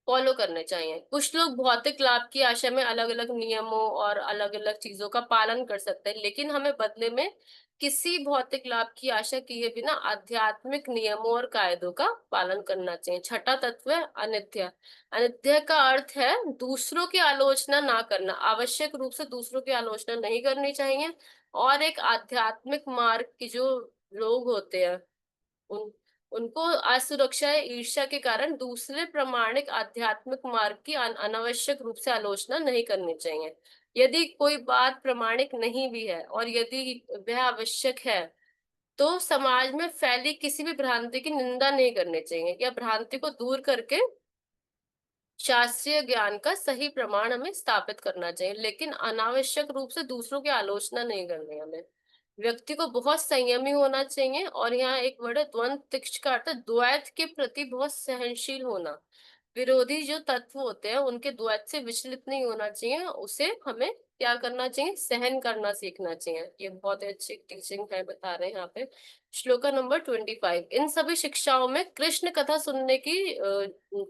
फॉलो करने चाहिए। कुछ लोग भौतिक लाभ की आशा में अलग अलग नियमों और अलग अलग चीजों का पालन कर सकते हैं, लेकिन हमें बदले में किसी भौतिक लाभ की आशा किए बिना आध्यात्मिक नियमों और कायदों का पालन करना चाहिए। छठा तत्व है अनित्य। अनित्य का अर्थ है दूसरों की आलोचना ना करना, आवश्यक रूप से दूसरों की आलोचना नहीं करनी चाहिए। और एक आध्यात्मिक मार्ग की जो लोग होते हैं उन उनको असुरक्षा या ईर्ष्या के कारण दूसरे प्रामाणिक आध्यात्मिक मार्ग की अनावश्यक रूप से आलोचना नहीं करनी चाहिए। यदि कोई बात प्रामाणिक नहीं भी है और यदि वह आवश्यक है, तो समाज में फैली किसी भी भ्रांति की निंदा नहीं करनी चाहिए या भ्रांति को दूर करके शास्त्रीय ज्ञान का सही प्रमाण हमें स्थापित करना चाहिए, लेकिन अनावश्यक रूप से दूसरों की आलोचना नहीं करनी है हमें। व्यक्ति को बहुत संयमी होना चाहिए, और यहाँ एक वर्ड है द्वंद तिक्ष का अर्थ है द्वैत के प्रति बहुत सहनशील होना। विरोधी जो तत्व होते हैं उनके द्वैत से विचलित नहीं होना चाहिए, उसे हमें क्या करना चाहिए, सहन करना सीखना चाहिए। ये बहुत ही अच्छी टीचिंग है, बता रहे हैं यहाँ पे। श्लोका नंबर 25, इन सभी शिक्षाओं में कृष्ण कथा सुनने की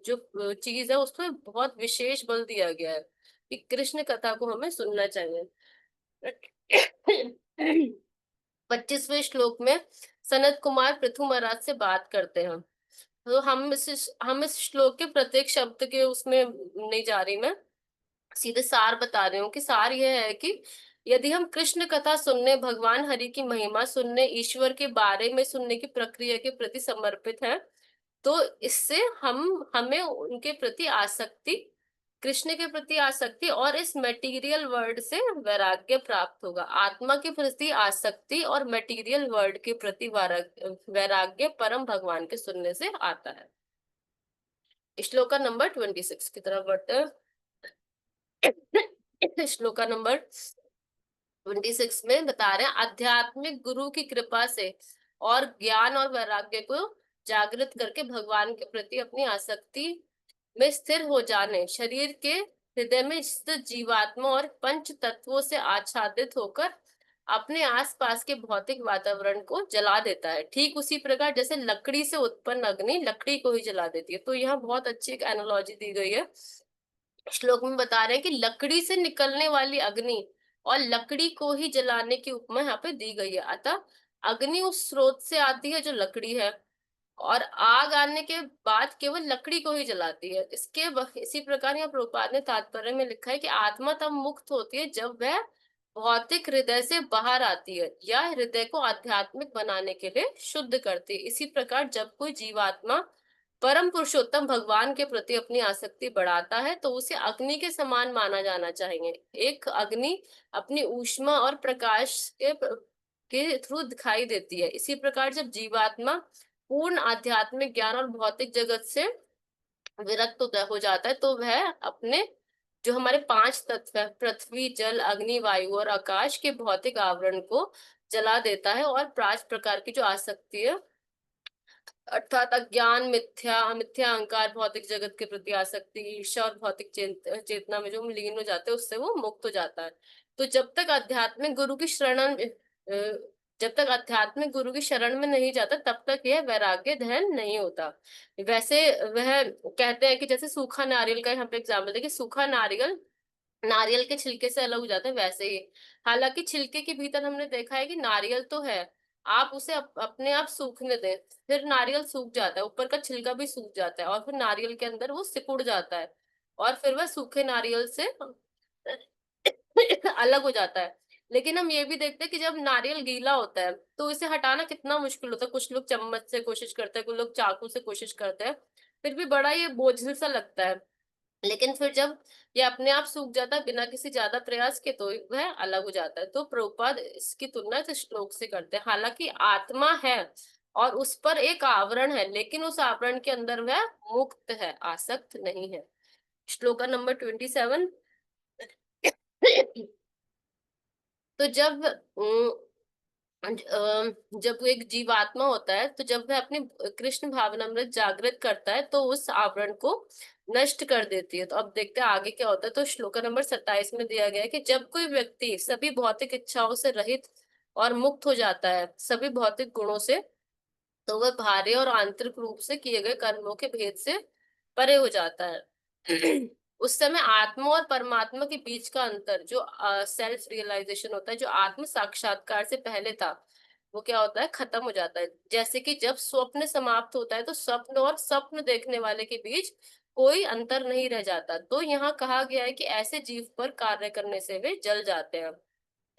जो चीज है उसमें बहुत विशेष बल दिया गया है कि कृष्ण कथा को हमें सुनना चाहिए। 25वें श्लोक में सनत कुमार पृथु महाराज से बात करते हैं। तो हम इस श्लोक के प्रत्येक शब्द के उसमें नहीं जा रही मैं, सीधे सार बता रही हूँ कि सार यह है कि यदि हम कृष्ण कथा सुनने, भगवान हरि की महिमा सुनने, ईश्वर के बारे में सुनने की प्रक्रिया के प्रति समर्पित हैं, तो इससे हमें उनके प्रति आसक्ति, कृष्ण के प्रति आसक्ति और इस मटेरियल वर्ल्ड से वैराग्य प्राप्त होगा। आत्मा के प्रति आसक्ति और मटेरियल वर्ल्ड के प्रति वैराग्य परम भगवान के सुनने से आता है। श्लोका नंबर 26 की तरफ बढ़ते हैं। श्लोका नंबर 26 में बता रहे हैं आध्यात्मिक गुरु की कृपा से और ज्ञान और वैराग्य को जागृत करके भगवान के प्रति अपनी आसक्ति में स्थिर हो जाने, शरीर के हृदय में स्थित जीवात्मा और पंच तत्वों से आच्छादित होकर अपने आसपास के भौतिक वातावरण को जला देता है। ठीक उसी प्रकार जैसे लकड़ी से उत्पन्न अग्नि लकड़ी को ही जला देती है। तो यहाँ बहुत अच्छी एक एनालॉजी दी गई है। श्लोक में बता रहे हैं कि लकड़ी से निकलने वाली अग्नि और लकड़ी को ही जलाने की उपमा यहाँ पे दी गई है। अतः अग्नि उस स्रोत से आती है जो लकड़ी है, और आग आने के बाद केवल लकड़ी को ही जलाती है। इसी प्रकार यहाँ प्रभुपाद ने तात्पर्य में लिखा है कि आत्मा तब मुक्त होती है जब वह भौतिक हृदय से बाहर आती है या हृदय को आध्यात्मिक बनाने के लिए शुद्ध करती है। इसी प्रकार जब कोई जीवात्मा परम पुरुषोत्तम भगवान के प्रति अपनी आसक्ति बढ़ाता है तो उसे अग्नि के समान माना जाना चाहिए। एक अग्नि अपनी ऊष्मा और प्रकाश के थ्रू दिखाई देती है। इसी प्रकार जब जीवात्मा पूर्ण आध्यात्मिक ज्ञान और भौतिक जगत से विरक्त हो जाता है तो वह अपने जो हमारे 5 तत्व है, पृथ्वी, जल, अग्नि, वायु और आकाश के भौतिक आवरण को जला देता है, और 5 प्रकार की जो आसक्ति है अर्थात अज्ञान, मिथ्या मिथ्या अहंकार, भौतिक जगत के प्रति आसक्ति, ईर्ष्या और भौतिक चेतना में जो हम लीन हो जाते हैं उससे वो मुक्त हो जाता है। तो जब तक आध्यात्मिक गुरु की शरण में नहीं जाता तब तक यह वैराग्य दहन नहीं होता। वैसे वह कहते हैं कि जैसे सूखा नारियल का यहाँ पे एग्जाम्पल देखिए, सूखा नारियल नारियल के छिलके से अलग हो जाता है, वैसे ही हालांकि छिलके के भीतर हमने देखा है कि नारियल तो है, आप उसे अपने आप सूखने दें, फिर नारियल सूख जाता है, ऊपर का छिलका भी सूख जाता है, और फिर नारियल के अंदर वो सिकुड़ जाता है, और फिर वह सूखे नारियल से अलग हो जाता है। लेकिन हम ये भी देखते हैं कि जब नारियल गीला होता है तो इसे हटाना कितना मुश्किल होता है। कुछ लोग चम्मच से कोशिश करते हैं, कुछ लोग चाकू से कोशिश करते हैं, फिर भी बड़ा ये बोझिल सा लगता है। लेकिन फिर जब ये अपने आप सूख जाता है बिना किसी ज्यादा प्रयास के, तो वह अलग हो जाता है। तो प्रभुपाद इसकी तुलना इस श्लोक से करते हैं। हालांकि आत्मा है और उस पर एक आवरण है, लेकिन उस आवरण के अंदर वह मुक्त है, आसक्त नहीं है। श्लोक नंबर 27। तो जब वो एक जीवात्मा होता है, तो जब वह अपनी कृष्ण भावनामृत जागृत करता है तो उस आवरण को नष्ट कर देती है। तो अब देखते हैं आगे क्या होता है। तो श्लोक नंबर 27 में दिया गया है कि जब कोई व्यक्ति सभी भौतिक इच्छाओं से रहित और मुक्त हो जाता है सभी भौतिक गुणों से, तो वह बाहरी और आंतरिक रूप से किए गए कर्मों के भेद से परे हो जाता है। उस समय आत्मा और परमात्मा के बीच का अंतर, जो सेल्फ रियलाइजेशन होता है, जो आत्म साक्षात्कार से पहले था, वो क्या होता है, खत्म हो जाता है। जैसे कि जब स्वप्न समाप्त होता है तो स्वप्न और स्वप्न देखने वाले के बीच कोई अंतर नहीं रह जाता। तो यहाँ कहा गया है कि ऐसे जीव पर कार्य करने से वे जल जाते हैं।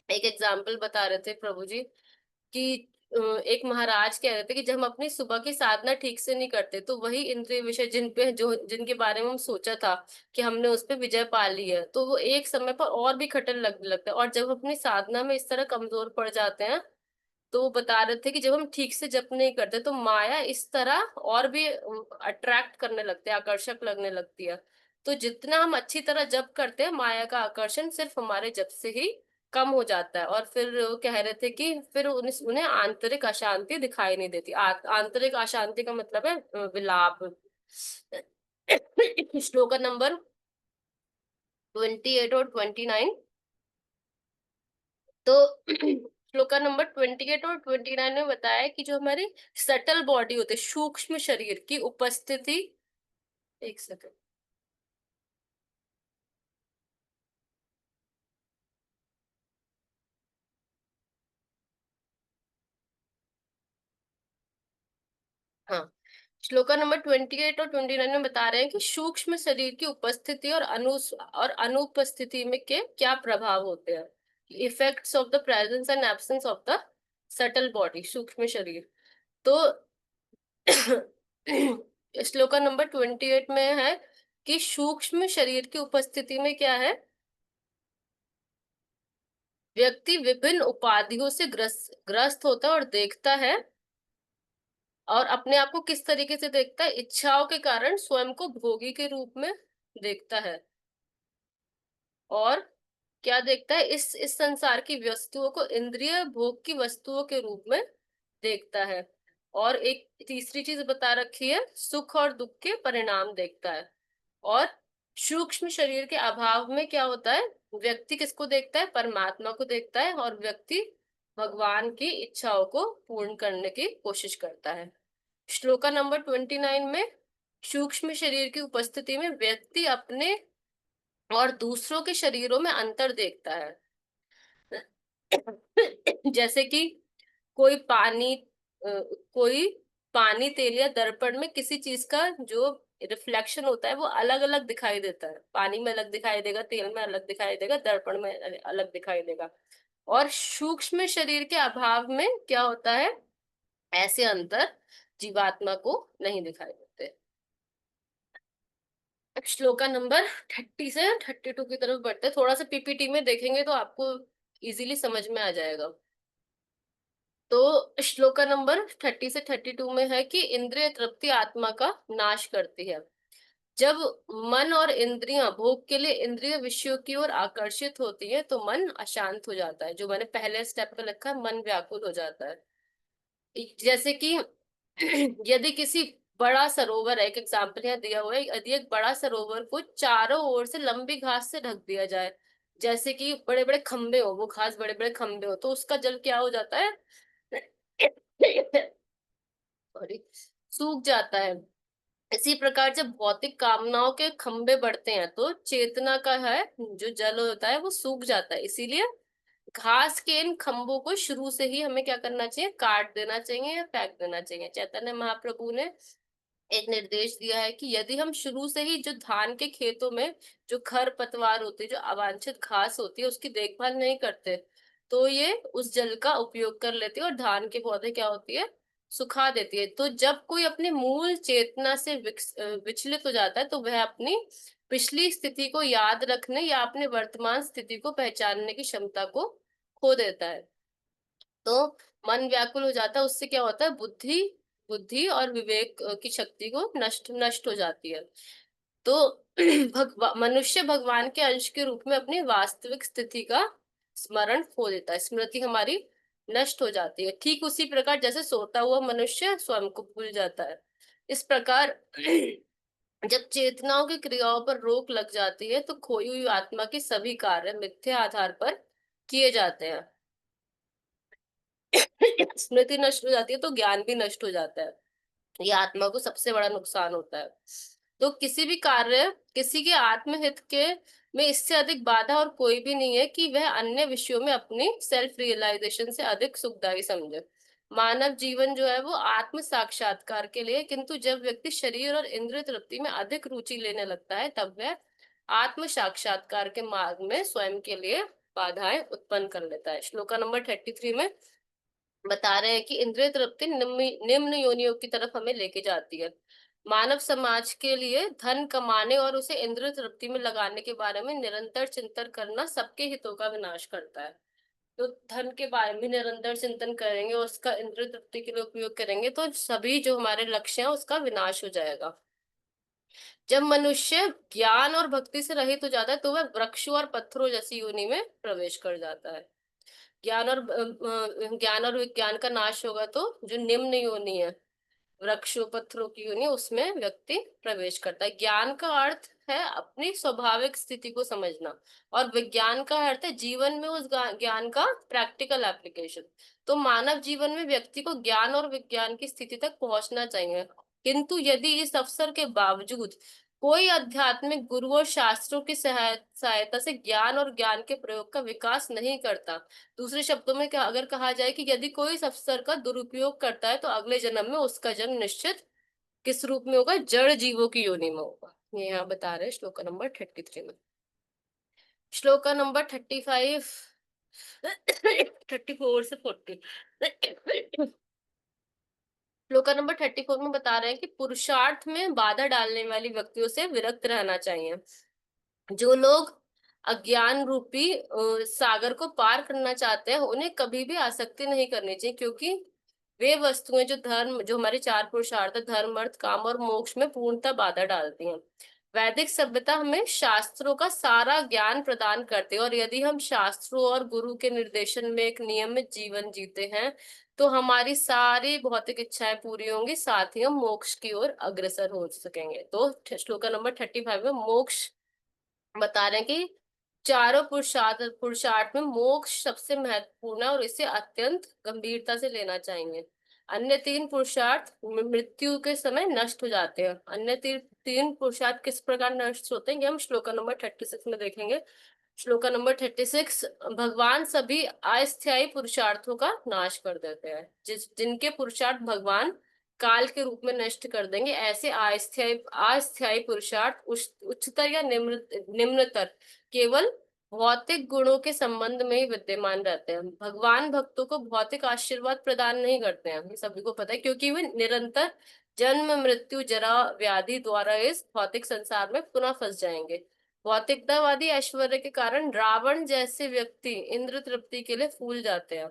एक एग्जाम्पल बता रहे थे प्रभु जी कि एक महाराज कह रहे थे कि जब हम अपनी सुबह की साधना ठीक से नहीं करते तो वही इंद्रिय विषय जिनके बारे में हम सोचा था कि हमने उस पर विजय पा ली है, तो वो एक समय पर और भी खटन लगने लगता है। और जब हम अपनी साधना में इस तरह कमजोर पड़ जाते हैं, तो वो बता रहे थे कि जब हम ठीक से जप नहीं करते तो माया इस तरह और भी अट्रैक्ट करने लगते हैं, आकर्षक लगने लगती है। तो जितना हम अच्छी तरह जप करते हैं, माया का आकर्षण सिर्फ हमारे जप से ही कम हो जाता है। और फिर वो कह रहे थे कि फिर उन्हें आंतरिक अशांति दिखाई नहीं देती। आंतरिक अशांति का मतलब है विलाप। श्लोक नंबर 28 और 29। तो श्लोक नंबर 28 और 29 में बताया है कि जो हमारी सटल बॉडी होती है, सूक्ष्म शरीर की उपस्थिति, एक सेकंड, हाँ, श्लोका नंबर 28 और 29 में बता रहे हैं कि सूक्ष्म शरीर की उपस्थिति और अनुपस्थिति में के क्या प्रभाव होते हैं, effects of the presence and absence of the subtle body, सूक्ष्म शरीर। तो श्लोका नंबर 28 में है कि सूक्ष्म शरीर की उपस्थिति में क्या है, व्यक्ति विभिन्न उपाधियों से ग्रस्त होता है और देखता है, और अपने आप को किस तरीके से देखता है, इच्छाओं के कारण स्वयं को भोगी के रूप में देखता है। और क्या देखता है, इस संसार की वस्तुओं को इंद्रिय भोग की वस्तुओं के रूप में देखता है। और एक तीसरी चीज बता रखी है, सुख और दुख के परिणाम देखता है। और सूक्ष्म शरीर के अभाव में क्या होता है, व्यक्ति किसको देखता है, परमात्मा को देखता है, और व्यक्ति भगवान की इच्छाओं को पूर्ण करने की कोशिश करता है। श्लोका नंबर 29 में सूक्ष्म शरीर की उपस्थिति में व्यक्ति अपने और दूसरों के शरीरों में अंतर देखता है। जैसे कि कोई पानी कोई पानी, तेल या दर्पण में किसी चीज का जो रिफ्लेक्शन होता है वो अलग अलग दिखाई देता है। पानी में अलग दिखाई देगा, तेल में अलग दिखाई देगा, दर्पण में अलग दिखाई देगा। और सूक्ष्म शरीर के अभाव में क्या होता है, ऐसे अंतर जीवात्मा को नहीं दिखाई देते। अब श्लोका नंबर 30 से 32 की तरफ बढ़ते हैं। थोड़ा सा पीपीटी में देखेंगे तो आपको इजीली समझ में आ जाएगा। तो श्लोका नंबर 30 से 32 में है कि इंद्रिय तृप्ति आत्मा का नाश करती है। जब मन और इंद्रियां भोग के लिए इंद्रिय विषयों की ओर आकर्षित होती है तो मन अशांत हो जाता है। जो मैंने पहले स्टेप पे लिखा है, मन व्याकुल हो जाता है। जैसे कि यदि किसी बड़ा सरोवर है, एक एग्जाम्पल यहाँ दिया हुआ है, यदि एक बड़ा सरोवर को चारों ओर से लंबी घास से ढक दिया जाए, जैसे कि बड़े बड़े खंबे हो, वो घास बड़े बड़े खंबे हो, तो उसका जल क्या हो जाता है, सॉरी, सूख जाता है। इसी प्रकार जब भौतिक कामनाओं के खंबे बढ़ते हैं तो चेतना का है जो जल होता है वो सूख जाता है। इसीलिए घास के इन खंभों को शुरू से ही हमें क्या करना चाहिए, काट देना चाहिए या फेंक देना चाहिए। चैतन्य महाप्रभु ने एक निर्देश दिया है कि यदि हम शुरू से ही जो धान के खेतों में जो खर पतवार होती है, जो अवांछित घास होती है, उसकी देखभाल नहीं करते, तो ये उस जल का उपयोग कर लेती है और धान के पौधे क्या होती है, सुखा देती है। तो जब कोई अपनी मूल चेतना से विचलित हो जाता है, तो वह अपनी पिछली स्थिति को याद रखने या अपने वर्तमान स्थिति को पहचानने की क्षमता को खो देता है। तो मन व्याकुल हो जाता है, उससे क्या होता है, बुद्धि बुद्धि और विवेक की शक्ति को नष्ट नष्ट हो जाती है। तो मनुष्य भगवान के अंश के रूप में अपनी वास्तविक स्थिति का स्मरण खो देता है, स्मृति हमारी नष्ट हो जाती है। ठीक उसी प्रकार जैसे सोता हुआ मनुष्य स्वयं को भूल जाता है, इस प्रकार जब चेतनाओं की क्रियाओं पर रोक लग जाती है, तो खोई हुई आत्मा के सभी कार्य मिथ्या आधार पर किए जाते हैं। स्मृति नष्ट हो जाती है तो ज्ञान भी नष्ट हो जाता है, ये आत्मा को सबसे बड़ा नुकसान होता है। तो किसी भी कार्य, किसी के आत्महित के में इससे अधिक बाधा और कोई भी नहीं है कि वह अन्य विषयों में अपनी सेल्फ रियलाइजेशन से अधिक सुखदायी समझे। मानव जीवन जो है वो आत्म साक्षात्कार के लिए, किंतु जब व्यक्ति शरीर और इंद्रिय तृप्ति में अधिक रुचि लेने लगता है, तब वह आत्म साक्षात्कार के मार्ग में स्वयं के लिए बाधाएं उत्पन्न कर लेता है। श्लोका नंबर 33 में बता रहे हैं कि इंद्रिय तृप्ति निम्न योनियों की तरफ हमें लेके जाती है। मानव समाज के लिए धन कमाने और उसे इंद्रिय तृप्ति में लगाने के बारे में निरंतर चिंतन करना सबके हितों का विनाश करता है। तो धन के बारे में निरंतर चिंतन करेंगे और उसका इंद्रिय तृप्ति के लिए उपयोग करेंगे, तो सभी जो हमारे लक्ष्य हैं उसका विनाश हो जाएगा। जब मनुष्य ज्ञान और भक्ति से रहित हो जाता है, तो वह वृक्षों और पत्थरों जैसी योनि में प्रवेश कर जाता है। ज्ञान और विज्ञान का नाश होगा, तो जो निम्न योनि है, वृक्षों पत्थरों की योनि, उसमें व्यक्ति प्रवेश करता है। ज्ञान का अर्थ है अपनी स्वाभाविक स्थिति को समझना, और विज्ञान का अर्थ है जीवन में उस ज्ञान का प्रैक्टिकल एप्लीकेशन। तो मानव जीवन में व्यक्ति को ज्ञान और विज्ञान की स्थिति तक पहुंचना चाहिए, किंतु यदि इस अवसर के बावजूद कोई आध्यात्मिक गुरु और शास्त्रों की सहायता से ज्ञान और ज्ञान के प्रयोग का विकास नहीं करता, दूसरे शब्दों में क्या अगर कहा जाए कि यदि कोई इस अवसर का दुरुपयोग करता है, तो अगले जन्म में उसका जन्म निश्चित किस रूप में होगा, जड़ जीवों की योनि में होगा। ये यहाँ बता रहे हैं श्लोका नंबर 33 में। श्लोका नंबर 35 34 से 40। श्लोका नंबर 34 में बता रहे हैं कि पुरुषार्थ में बाधा डालने वाली व्यक्तियों से विरक्त रहना चाहिए। जो लोग अज्ञान रूपी सागर को पार करना चाहते हैं, उन्हें कभी भी आसक्ति नहीं करनी चाहिए, क्योंकि वे वस्तुएं जो हमारे चार पुरुषार्थ धर्म अर्थ काम और मोक्ष में पूर्णतः बाधा डालती हैं। वैदिक सभ्यता हमें शास्त्रों का सारा ज्ञान प्रदान करती है, और यदि हम शास्त्रों और गुरु के निर्देशन में एक नियमित जीवन जीते हैं, तो हमारी सारी भौतिक इच्छाएं पूरी होंगी, साथ ही हम मोक्ष की ओर अग्रसर हो सकेंगे। तो श्लोका नंबर 35 में मोक्ष बता रहे हैं कि चारों पुरुषार्थ में मोक्ष सबसे महत्वपूर्ण है और इसे अत्यंत गंभीरता से लेना चाहिए। अन्य तीन पुरुषार्थ मृत्यु के समय नष्ट हो जाते हैं। अन्य तीन पुरुषार्थ किस प्रकार नष्ट होते हैं, ये हम श्लोका नंबर 36 में देखेंगे। श्लोका नंबर 36, भगवान सभी अस्थायी पुरुषार्थों का नाश कर देते हैं। जिनके पुरुषार्थ भगवान काल के रूप में नष्ट कर देंगे, ऐसे अस्थायी पुरुषार्थ उच्चतर या निम्नतर केवल भौतिक गुणों के संबंध में ही विद्यमान रहते हैं। भगवान भक्तों को भौतिक आशीर्वाद प्रदान नहीं करते हैं, ये सभी को पता है, क्योंकि वे निरंतर जन्म मृत्यु जरा व्याधि द्वारा इस भौतिक संसार में पुनः फंस जाएंगे। भौतिकतावादी ऐश्वर्य के कारण रावण जैसे व्यक्ति इंद्र तृप्ति के लिए फूल जाते हैं।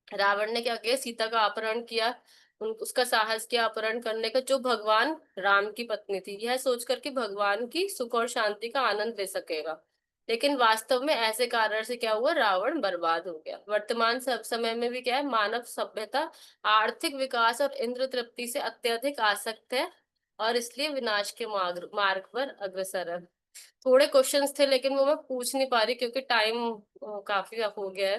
रावण ने क्या किया, सीता का अपहरण किया, उसका साहस किया अपहरण करने का, जो भगवान राम की पत्नी थी, यह सोचकर कि भगवान की सुख और शांति का आनंद ले सकेगा। लेकिन वास्तव में ऐसे कारण से क्या हुआ, रावण बर्बाद हो गया। वर्तमान समय में भी क्या है, मानव सभ्यता आर्थिक विकास और इंद्र तृप्ति से अत्यधिक आसक्त है, और इसलिए विनाश के मार्ग पर अग्रसर है। थोड़े क्वेश्चंस थे, लेकिन वो मैं पूछ नहीं पा रही क्योंकि टाइम काफी हो गया है।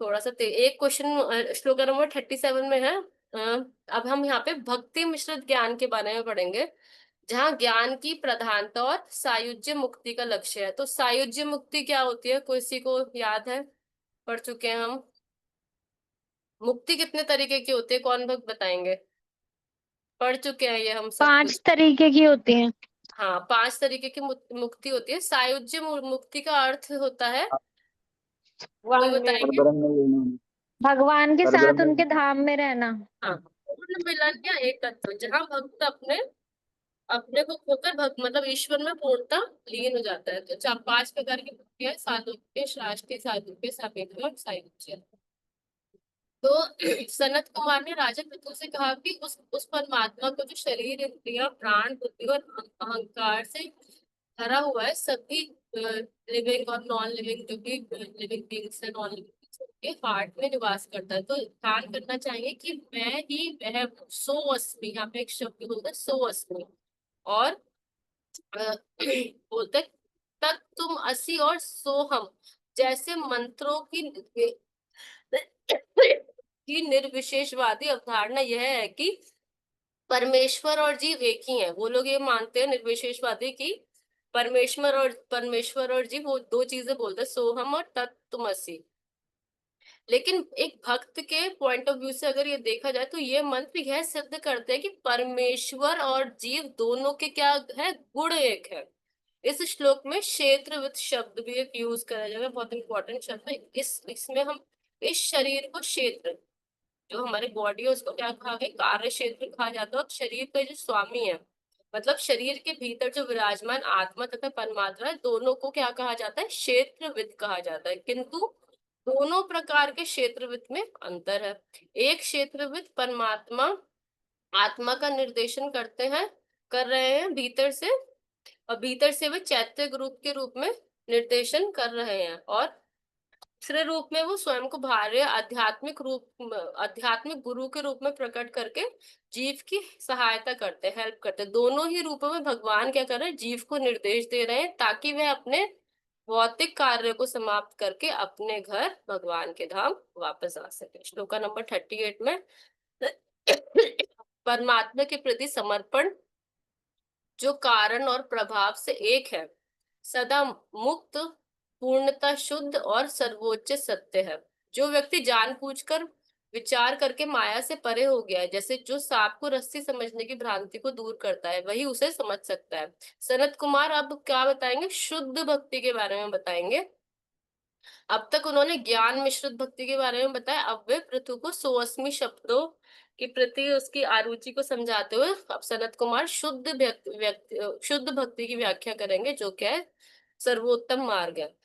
थोड़ा सा एक क्वेश्चन श्लोक नंबर 37 में है। अब हम यहाँ पे भक्ति मिश्रित ज्ञान के बारे में पढ़ेंगे, जहाँ ज्ञान की प्रधानता और सायुज्य मुक्ति का लक्ष्य है। तो सायुज्य मुक्ति क्या होती है, किसी को याद है? पढ़ चुके हैं हम। मुक्ति कितने तरीके की होती है, कौन भक्त बताएंगे? पढ़ चुके हैं ये हम सब 5 कुछ। तरीके की होती हैं। हाँ, 5 तरीके की मुक्ति होती है। सायुज्य मुक्ति का अर्थ होता है, कोई बताएंगे? भगवान के साथ उनके धाम में रहना। हाँ, पूर्ण मिलन या एकत्व, जहाँ भक्त अपने अपने को खोकर भक्त मतलब ईश्वर में पूर्णता लीन हो जाता है। तो 5 प्रकार की भक्ति है: सालोक्य, शास्त्रीय, साधुक्य, सापेक्ष और सायुज्य। तो सनत कुमार ने राजा पृथु से कहा कि उस परमात्मा को जो शरीर, इंद्रियां, प्राण, बुद्धि और अहंकार से भरा हुआ है, सभी लिविंग और नॉन लिविंग, जो भी लिविंग बींग्स है, नॉन लिविंग के हार्ट में निवास करता है। तो ध्यान करना चाहिए कि मैं ही वह हूँ, सो अस्मि। यहाँ पे एक शब्द बोलते हैं, सो अस्मि। और बोलते हैं, तत् तुम असि और सो हम, जैसे मंत्रों की निर्विशेषवादी अवधारणा यह है कि परमेश्वर और जीव एक ही हैं। वो लोग ये मानते हैं निर्विशेषवादी की परमेश्वर और जीव वो दो चीजें बोलते हैं, सोहम और तत्तुमसी। लेकिन एक भक्त के पॉइंट ऑफ व्यू से अगर ये देखा जाए तो ये मंत्र यह सिद्ध करते हैं कि परमेश्वर और जीव दोनों के क्या है, गुण एक है। इस श्लोक में क्षेत्रविद शब्द भी एक यूज करा जाएगा, बहुत इंपॉर्टेंट शब्द है। इसमें हम इस शरीर को क्षेत्र, जो हमारी बॉडी है, उसको क्या कहा गया, कार्य क्षेत्र कहा जाता है। और शरीर का जो स्वामी है, मतलब शरीर के भीतर जो विराजमान आत्मा तथा परमात्मा है, दोनों को क्या कहा जाता है, क्षेत्रविद कहा जाता है। किंतु दोनों प्रकार के क्षेत्रविद में अंतर है। एक क्षेत्रविद परमात्मा आत्मा का निर्देशन कर रहे हैं भीतर से, और भीतर से वे चैत्य ग्रुप के रूप में निर्देशन कर रहे हैं। और तीसरे रूप में वो स्वयं को बाह्य आध्यात्मिक गुरु के रूप में प्रकट करके जीव की सहायता करते हैं, हेल्प करते हैं। दोनों ही रूपों में भगवान क्या कर रहे हैं, जीव को निर्देश दे रहे हैं ताकि वह अपने भौतिक कार्य को समाप्त करके अपने घर भगवान के धाम वापस आ सके। श्लोका नंबर 38 में परमात्मा के प्रति समर्पण, जो कारण और प्रभाव से एक है, सदा मुक्त, पूर्णता शुद्ध और सर्वोच्च सत्य है। जो व्यक्ति जानबूझकर विचार करके माया से परे हो गया है, जैसे जो सांप को रस्सी समझने की भ्रांति को दूर करता है, वही उसे समझ सकता है। सनत कुमार अब क्या बताएंगे, शुद्ध भक्ति के बारे में बताएंगे। अब तक उन्होंने ज्ञान मिश्रित भक्ति के बारे में बताया, अब वे पृथु को सोअस्मि शब्दों के प्रति उसकी आरुचि को समझाते हुए अब सनत कुमार शुद्ध भक्ति की व्याख्या करेंगे, जो क्या है, सर्वोत्तम मार्ग है।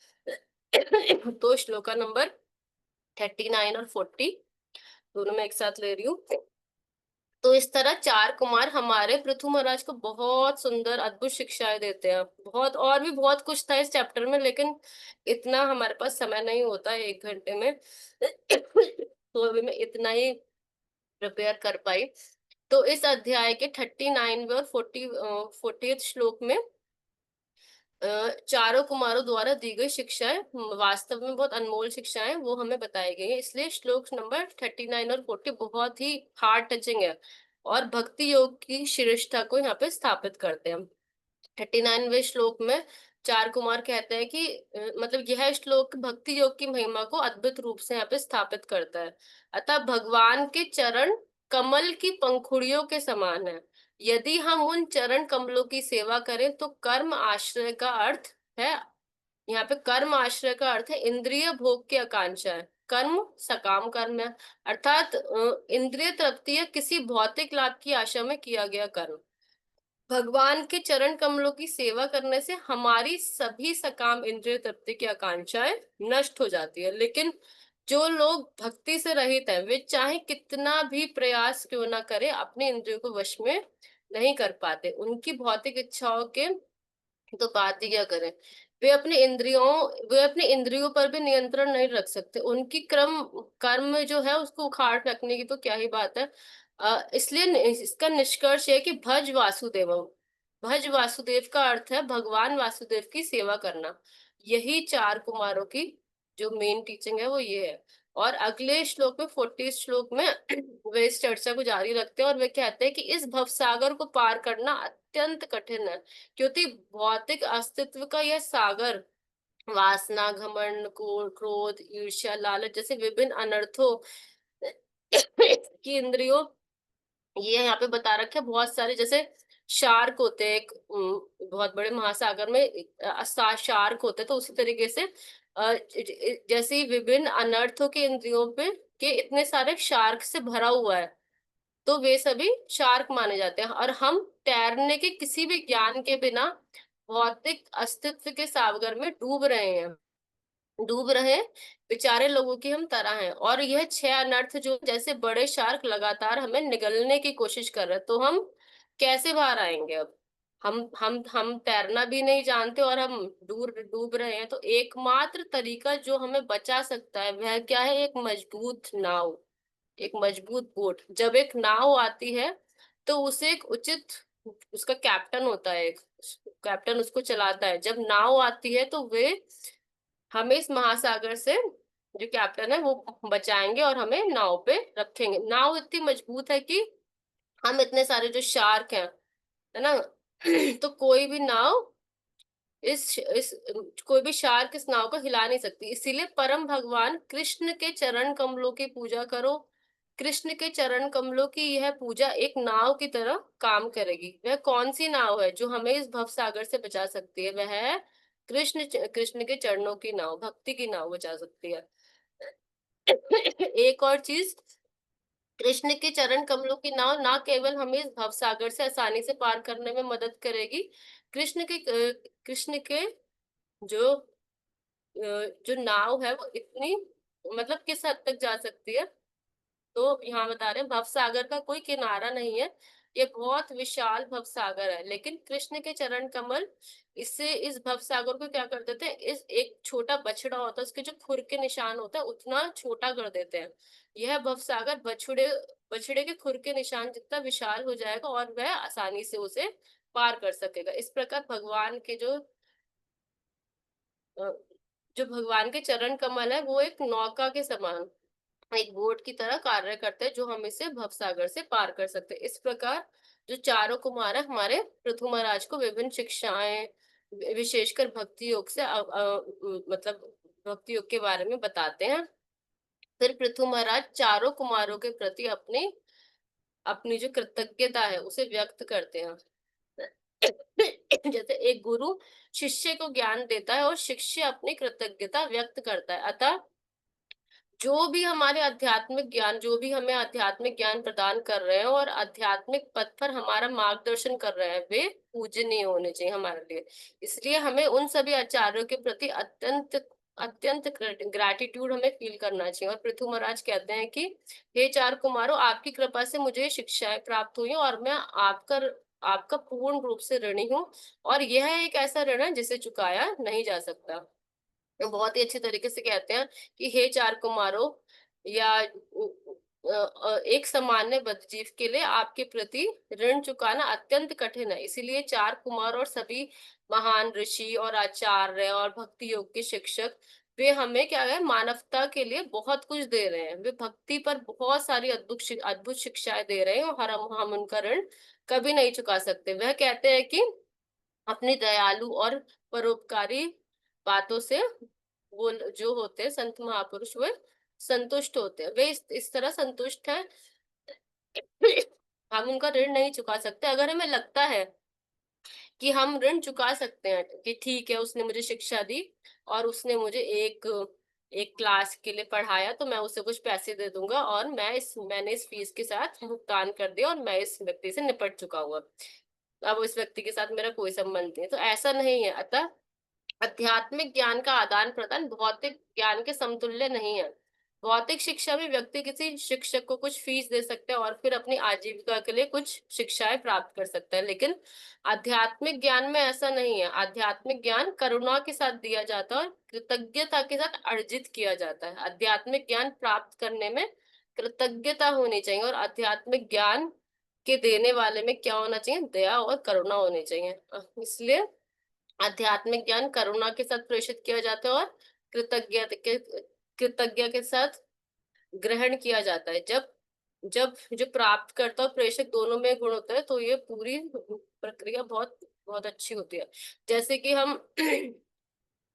तो श्लोका नंबर 39 और 40 दोनों में एक साथ ले रही हूँ। तो इस तरह 4 कुमार हमारे पृथु महाराज को बहुत सुंदर अद्भुत शिक्षाएं देते हैं। बहुत और भी बहुत कुछ था इस चैप्टर में, लेकिन इतना हमारे पास समय नहीं होता है 1 घंटे में। तो अभी मैं इतना ही प्रिपेयर कर पाई। तो इस अध्याय के 39वें और 40th श्लोक में 4 कुमारों द्वारा दी गई शिक्षाएं वास्तव में बहुत अनमोल शिक्षाएं वो हमें बताई गई है। इसलिए श्लोक नंबर 39 और 40 बहुत ही हार्ट टचिंग है और भक्ति योग की श्रेष्ठता को यहाँ पे स्थापित करते हैं। 39वें श्लोक में 4 कुमार कहते हैं कि मतलब यह श्लोक भक्ति योग की महिमा को अद्भुत रूप से यहाँ पे स्थापित करता है। अतः भगवान के चरण कमल की पंखुड़ियों के समान है। यदि हम उन चरण कमलों की सेवा करें तो कर्म आश्रय का अर्थ है, यहाँ पे कर्म आश्रय का अर्थ है इंद्रिय भोग की आकांक्षा है। कर्म सकाम कर्म है, अर्थात इंद्रिय तृप्ति या किसी भौतिक लाभ की आशा में किया गया कर्म। भगवान के चरण कमलों की सेवा करने से हमारी सभी सकाम इंद्रिय तृप्ति की आकांक्षाएं नष्ट हो जाती है। लेकिन जो लोग भक्ति से रहित हैं, वे चाहे कितना भी प्रयास क्यों ना करे, अपने इंद्रियों को वश में नहीं कर पाते। उनकी भौतिक इच्छाओं के तो बात ही क्या करें, वे अपने इंद्रियों पर भी नियंत्रण नहीं रख सकते। उनकी कर्म जो है उसको उखाड़ रखने की तो क्या ही बात है। इसलिए इसका निष्कर्ष है कि भज वासुदेव का अर्थ है भगवान वासुदेव की सेवा करना। यही 4 कुमारों की जो मेन टीचिंग है वो ये है। और अगले श्लोक में 40 श्लोक में वे इस चर्चा को जारी रखते हैं और वे कहते हैं कि इस भवसागर को पार करना अत्यंत कठिन है, क्योंकि भौतिक अस्तित्व का यह सागर वासना, घमंड, क्रोध, ईर्ष्या, लालच जैसे विभिन्न अनर्थों की इंद्रियों, ये यहाँ पे बता रखे हैं बहुत सारे। जैसे शार्क होते हैं एक बहुत बड़े महासागर में शार्क होते हैं, तो उसी तरीके से जैसे ही विभिन्न अनर्थों के इंद्रियों पे के इतने सारे शार्क से भरा हुआ है, तो वे सभी शार्क माने जाते हैं। और हम तैरने के किसी भी ज्ञान के बिना भौतिक अस्तित्व के सागर में डूब रहे बेचारे लोगों की हम तरह हैं। और यह छह अनर्थ जो जैसे बड़े शार्क लगातार हमें निगलने की कोशिश कर रहे हैं, तो हम कैसे बाहर आएंगे अब? हम तैरना भी नहीं जानते और हम डूब डूब रहे हैं। तो एकमात्र तरीका जो हमें बचा सकता है वह क्या है? एक मजबूत नाव, एक मजबूत बोट। जब एक नाव आती है तो उसे एक उचित, उसका कैप्टन होता है, एक कैप्टन उसको चलाता है। जब नाव आती है तो वे हमें इस महासागर से, जो कैप्टन है वो बचाएंगे और हमें नाव पे रखेंगे। नाव इतनी मजबूत है कि हम इतने सारे जो शार्क हैं, है ना, तो इस कोई भी शार्क इस नाव को हिला नहीं सकती। इसीलिए परम भगवान कृष्ण के चरण कमलों की पूजा करो। कृष्ण के चरण कमलों की यह पूजा एक नाव की तरह काम करेगी। वह कौन सी नाव है जो हमें इस भव सागर से बचा सकती है? वह है कृष्ण के चरणों की नाव, भक्ति की नाव बचा सकती है। एक और चीज, कृष्ण के चरण कमलों की नाव ना केवल हमें इस भव सागर से आसानी से पार करने में मदद करेगी, कृष्ण के जो जो नाव है वो इतनी, मतलब किस हद तक जा सकती है? तो यहाँ बता रहे हैं भव सागर का कोई किनारा नहीं है, ये बहुत विशाल भव सागर है। लेकिन कृष्ण के चरण कमल इससे इस भव सागर को क्या कर देते हैं? इस एक छोटा बछड़ा होता है, उसके जो खुर के निशान होता है उतना छोटा कर देते हैं। यह भव सागर बछड़े बछड़े के खुर के निशान जितना विशाल हो जाएगा और वह आसानी से उसे पार कर सकेगा। इस प्रकार अ, जो भगवान के चरण कमल है वो एक नौका के समान, एक बोट की तरह कार्य करते हैं, जो हम इसे भवसागर से पार कर सकते हैं। इस प्रकार जो चारों कुमार है हमारे पृथु महाराज को विभिन्न शिक्षाएं, विशेषकर भक्ति योग से मतलब भक्ति योग के बारे में बताते हैं। फिर पृथु महाराज चारों कुमारों के प्रति अपनी अपनी जो कृतज्ञता है उसे व्यक्त करते हैं। जैसे एक गुरु शिष्य को ज्ञान देता है और शिष्य अपनी कृतज्ञता व्यक्त करता है। अतः जो भी हमें आध्यात्मिक ज्ञान प्रदान कर रहे हैं और आध्यात्मिक पथ पर हमारा मार्गदर्शन कर रहे हैं, वे पूजनीय होने चाहिए हमारे लिए। इसलिए हमें उन सभी आचार्यों के प्रति अत्यंत अत्यंत ग्रैटिट्यूड हमें फील करना चाहिए। और पृथु महाराज कहते हैं कि हे चार कुमारों, आपकी कृपा से मुझे शिक्षाएं प्राप्त हुई और मैं आपका पूर्ण रूप से ऋणी हूँ। और यह एक ऐसा ऋण है जिसे चुकाया नहीं जा सकता। तो बहुत ही अच्छे तरीके से कहते हैं कि हे चार कुमारों, या एक सामान्य बद्धजीव के लिए आपके प्रति ऋण चुकाना अत्यंत कठिन है। इसीलिए चार कुमार और सभी महान ऋषि और आचार्य और भक्ति योग के शिक्षक, वे हमें क्या है, मानवता के लिए बहुत कुछ दे रहे हैं। वे भक्ति पर बहुत सारी अद्भुत शिक्षाएं दे रहे हैं और हम उनका ऋण कभी नहीं चुका सकते। वह कहते हैं कि अपनी दयालु और परोपकारी बातों से वो जो होते हैं संत महापुरुष, वे संतुष्ट होते हैं। वे इस तरह संतुष्ट हैं, हम उनका ऋण नहीं चुका सकते। अगर हमें लगता है कि हम ऋण चुका सकते हैं, कि ठीक है उसने मुझे शिक्षा दी और उसने मुझे एक एक क्लास के लिए पढ़ाया, तो मैं उसे कुछ पैसे दे दूंगा और मैंने इस फीस के साथ भुगतान कर दिया और मैं इस व्यक्ति से निपट चुका हुआ, अब इस व्यक्ति के साथ मेरा कोई संबंध नहीं है। तो ऐसा नहीं है। अतः आध्यात्मिक ज्ञान का आदान प्रदान भौतिक ज्ञान के समतुल्य नहीं है। भौतिक शिक्षा में व्यक्ति किसी शिक्षक को कुछ फीस दे सकता है और फिर अपनी आजीविका के लिए कुछ शिक्षाएं प्राप्त कर सकता है, लेकिन आध्यात्मिक ज्ञान में ऐसा नहीं है। आध्यात्मिक ज्ञान करुणा के साथ दिया जाता है और कृतज्ञता के साथ अर्जित किया जाता है। आध्यात्मिक ज्ञान प्राप्त करने में कृतज्ञता होनी चाहिए और आध्यात्मिक ज्ञान के देने वाले में क्या होना चाहिए? दया और करुणा होनी चाहिए। इसलिए आध्यात्मिक ज्ञान करुणा के साथ प्रेषित किया जाता है और कृतज्ञ के साथ ग्रहण किया जाता है। जब जब जो प्राप्त करता और प्रेषक दोनों में गुण होता है, तो ये पूरी प्रक्रिया बहुत बहुत अच्छी होती है। जैसे कि हम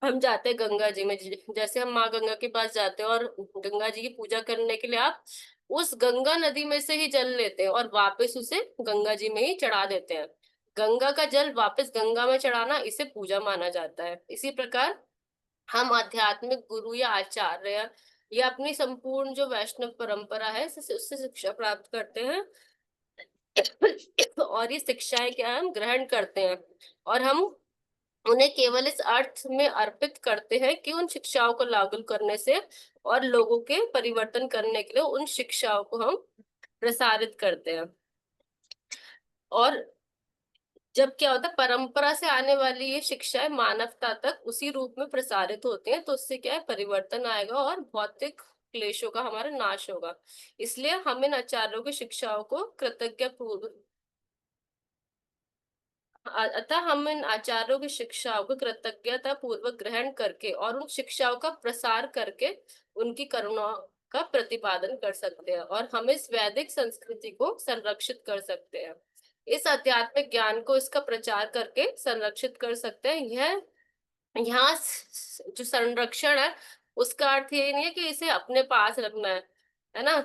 हम जाते हैं गंगा जी में, जैसे हम माँ गंगा के पास जाते हैं और गंगा जी की पूजा करने के लिए आप उस गंगा नदी में से ही जल लेते हैं और वापस उसे गंगा जी में ही चढ़ा देते हैं। गंगा का जल वापस गंगा में चढ़ाना इसे पूजा माना जाता है। इसी प्रकार हम आध्यात्मिक गुरु या आचार्य या अपनी संपूर्ण जो वैष्णव परंपरा है उससे शिक्षा प्राप्त करते हैं। और ये शिक्षाएं क्या है, हम ग्रहण करते हैं और हम उन्हें केवल इस अर्थ में अर्पित करते हैं कि उन शिक्षाओं को लागू करने से और लोगों के परिवर्तन करने के लिए उन शिक्षाओं को हम प्रसारित करते हैं। और जब क्या होता है, परंपरा से आने वाली ये शिक्षाएं मानवता तक उसी रूप में प्रसारित होती हैं, तो उससे क्या है, परिवर्तन आएगा और भौतिक क्लेशों का हमारा नाश होगा। इसलिए हम इन आचार्यों की शिक्षाओं को कृतज्ञ पूर्व अतः हम इन आचार्यों की शिक्षाओं को कृतज्ञता पूर्वक ग्रहण करके और उन शिक्षाओं का प्रसार करके उनकी करुणा का प्रतिपादन कर सकते हैं और हम इस वैदिक संस्कृति को संरक्षित कर सकते हैं। इस आध्यात्मिक ज्ञान को इसका प्रचार करके संरक्षित कर सकते हैं। यह यहाँ जो संरक्षण है उसका अर्थ ये नहीं है कि इसे अपने पास रखना है ना।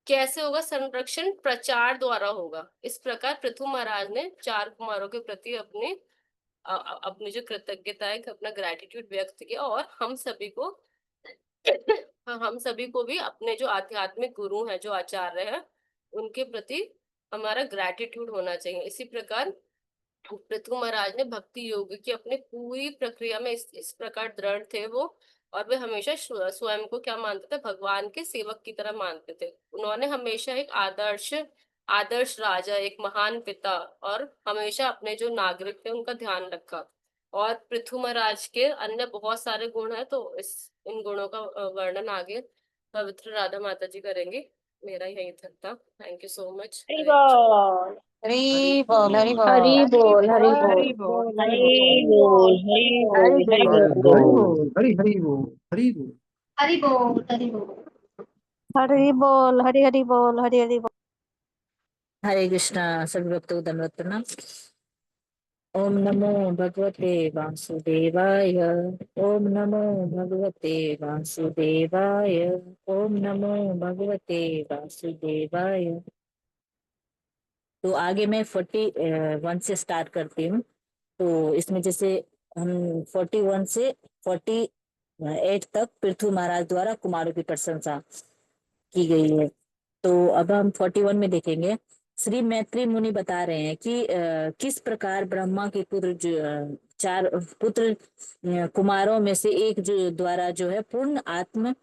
कैसे होगा संरक्षण? प्रचार द्वारा होगा। इस प्रकार पृथु महाराज ने चार कुमारों के प्रति अपनी जो कृतज्ञता है, अपना ग्रेटिट्यूड व्यक्त किया और हम सभी को हम सभी को भी अपने जो आध्यात्मिक गुरु हैं, जो आचार्य हैं, उनके प्रति हमारा ग्रेटिट्यूड होना चाहिए। इसी प्रकार पृथु महाराज ने भक्ति योग की अपनी पूरी प्रक्रिया में इस प्रकार दृढ़ थे वो, और वे हमेशा स्वयं को क्या मानते थे? भगवान के सेवक की तरह मानते थे। उन्होंने हमेशा एक आदर्श आदर्श राजा, एक महान पिता और हमेशा अपने जो नागरिक थे उनका ध्यान रखा। और पृथु महाराज के अन्य बहुत सारे गुण हैं, तो इन गुणों का वर्णन आगे पवित्र राधा माता जी करेंगे। मेरा यही तक था। Thank you so much. Hari बोल। हरी बोल हरी हरि बोल। बोल, हरि बोल। हरि बोल, हरि हरि बोल। बोल। हरि हरि बोल। हरि बोल। हरि बोल। बोल हरि हरि बोल हरि बोल। हरि बोल, हरि बोल। हरि बोल, हरि हरि बोल, हरि हरि बोल। हरे कृष्णा। सभी भक्तों को दंडवत प्रणाम। ओम नमो भगवते वासुदेवाय। ओम नमो भगवते वासुदेवाय। ओम नमो भगवते वासुदेवाय। तो आगे मैं 41 से स्टार्ट करती हूँ। तो इसमें जैसे हम 41 से 48 तक पृथु महाराज द्वारा कुमारों की प्रशंसा की गई है। तो अब हम 41 में देखेंगे। श्री मैत्री मुनि बता रहे हैं कि किस प्रकार ब्रह्मा के पुत्र चार पुत्र कुमारों में से एक जो द्वारा जो है पूर्ण आत्म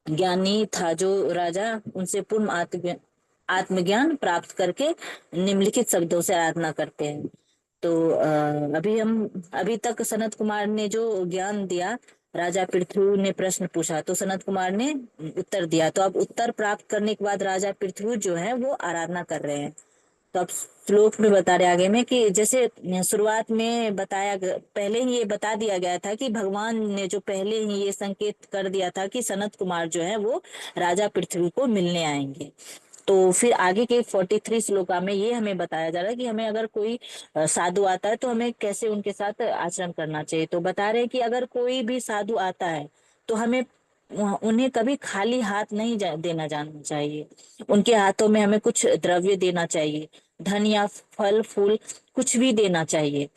ज्ञानी था, जो राजा उनसे पूर्ण आत्मज्ञान प्राप्त करके निम्नलिखित शब्दों से आराधना करते हैं। तो अभी तक सनत कुमार ने जो ज्ञान दिया, राजा पृथु ने प्रश्न पूछा तो सनत कुमार ने उत्तर दिया। तो अब उत्तर प्राप्त करने के बाद राजा पृथु जो है वो आराधना कर रहे हैं। तो अब श्लोक में बता रहे आगे में कि जैसे शुरुआत में पहले ही ये बता दिया गया था कि भगवान ने जो पहले ही ये संकेत कर दिया था कि सनत कुमार जो है वो राजा पृथ्वी को मिलने आएंगे। तो फिर आगे के 43 श्लोका में ये हमें बताया जा रहा है कि हमें अगर कोई साधु आता है तो हमें कैसे उनके साथ आचरण करना चाहिए। तो बता रहे हैं कि अगर कोई भी साधु आता है तो हमें उन्हें कभी खाली हाथ नहीं देना जाना चाहिए। उनके हाथों में हमें कुछ द्रव्य देना चाहिए, धन या फल फूल कुछ भी देना चाहिए।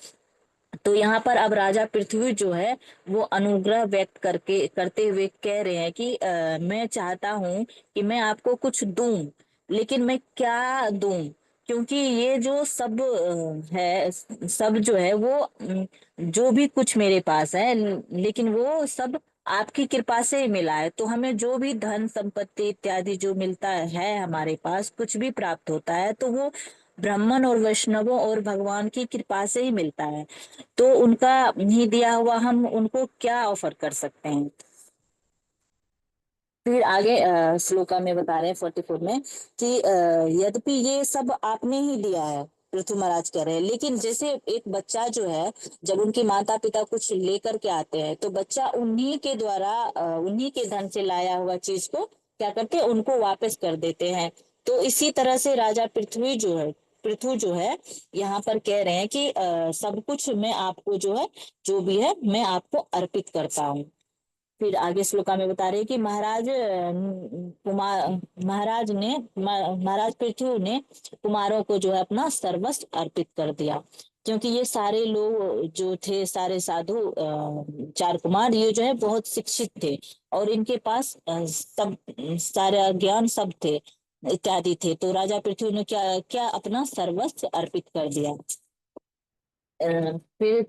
तो यहाँ पर अब राजा पृथ्वी जो है वो अनुग्रह व्यक्त करते हुए कह रहे हैं कि मैं चाहता हूँ कि मैं आपको कुछ दूं, लेकिन मैं क्या दूं? क्योंकि ये जो सब है, सब जो है वो जो भी कुछ मेरे पास है, लेकिन वो सब आपकी कृपा से ही मिला है। तो हमें जो भी धन संपत्ति इत्यादि जो मिलता है, हमारे पास कुछ भी प्राप्त होता है, तो वो ब्राह्मण और वैष्णवों और भगवान की कृपा से ही मिलता है। तो उनका ही दिया हुआ हम उनको क्या ऑफर कर सकते हैं। फिर आगे श्लोका में बता रहे हैं 44 में कि यद्यपि ये सब आपने ही दिया है, पृथु महाराज कह रहे हैं, लेकिन जैसे एक बच्चा जो है जब उनके माता पिता कुछ लेकर के आते हैं तो बच्चा उन्हीं के द्वारा उन्हीं के धन से लाया हुआ चीज को क्या करते हैं, उनको वापस कर देते हैं। तो इसी तरह से राजा पृथ्वी जो है पृथु जो है यहाँ पर कह रहे हैं कि सब कुछ मैं आपको जो है, जो भी है मैं आपको अर्पित करता हूँ। फिर आगे श्लोका में बता रहे हैं कि महाराज पृथु ने कुमारों को जो है अपना सर्वस्व अर्पित कर दिया, क्योंकि ये सारे लोग जो थे, सारे साधु, चार कुमार, ये जो है बहुत शिक्षित थे और इनके पास सब सारा ज्ञान सब थे इत्यादि थे। तो राजा पृथु ने क्या क्या अपना सर्वस्व अर्पित कर दिया। फिर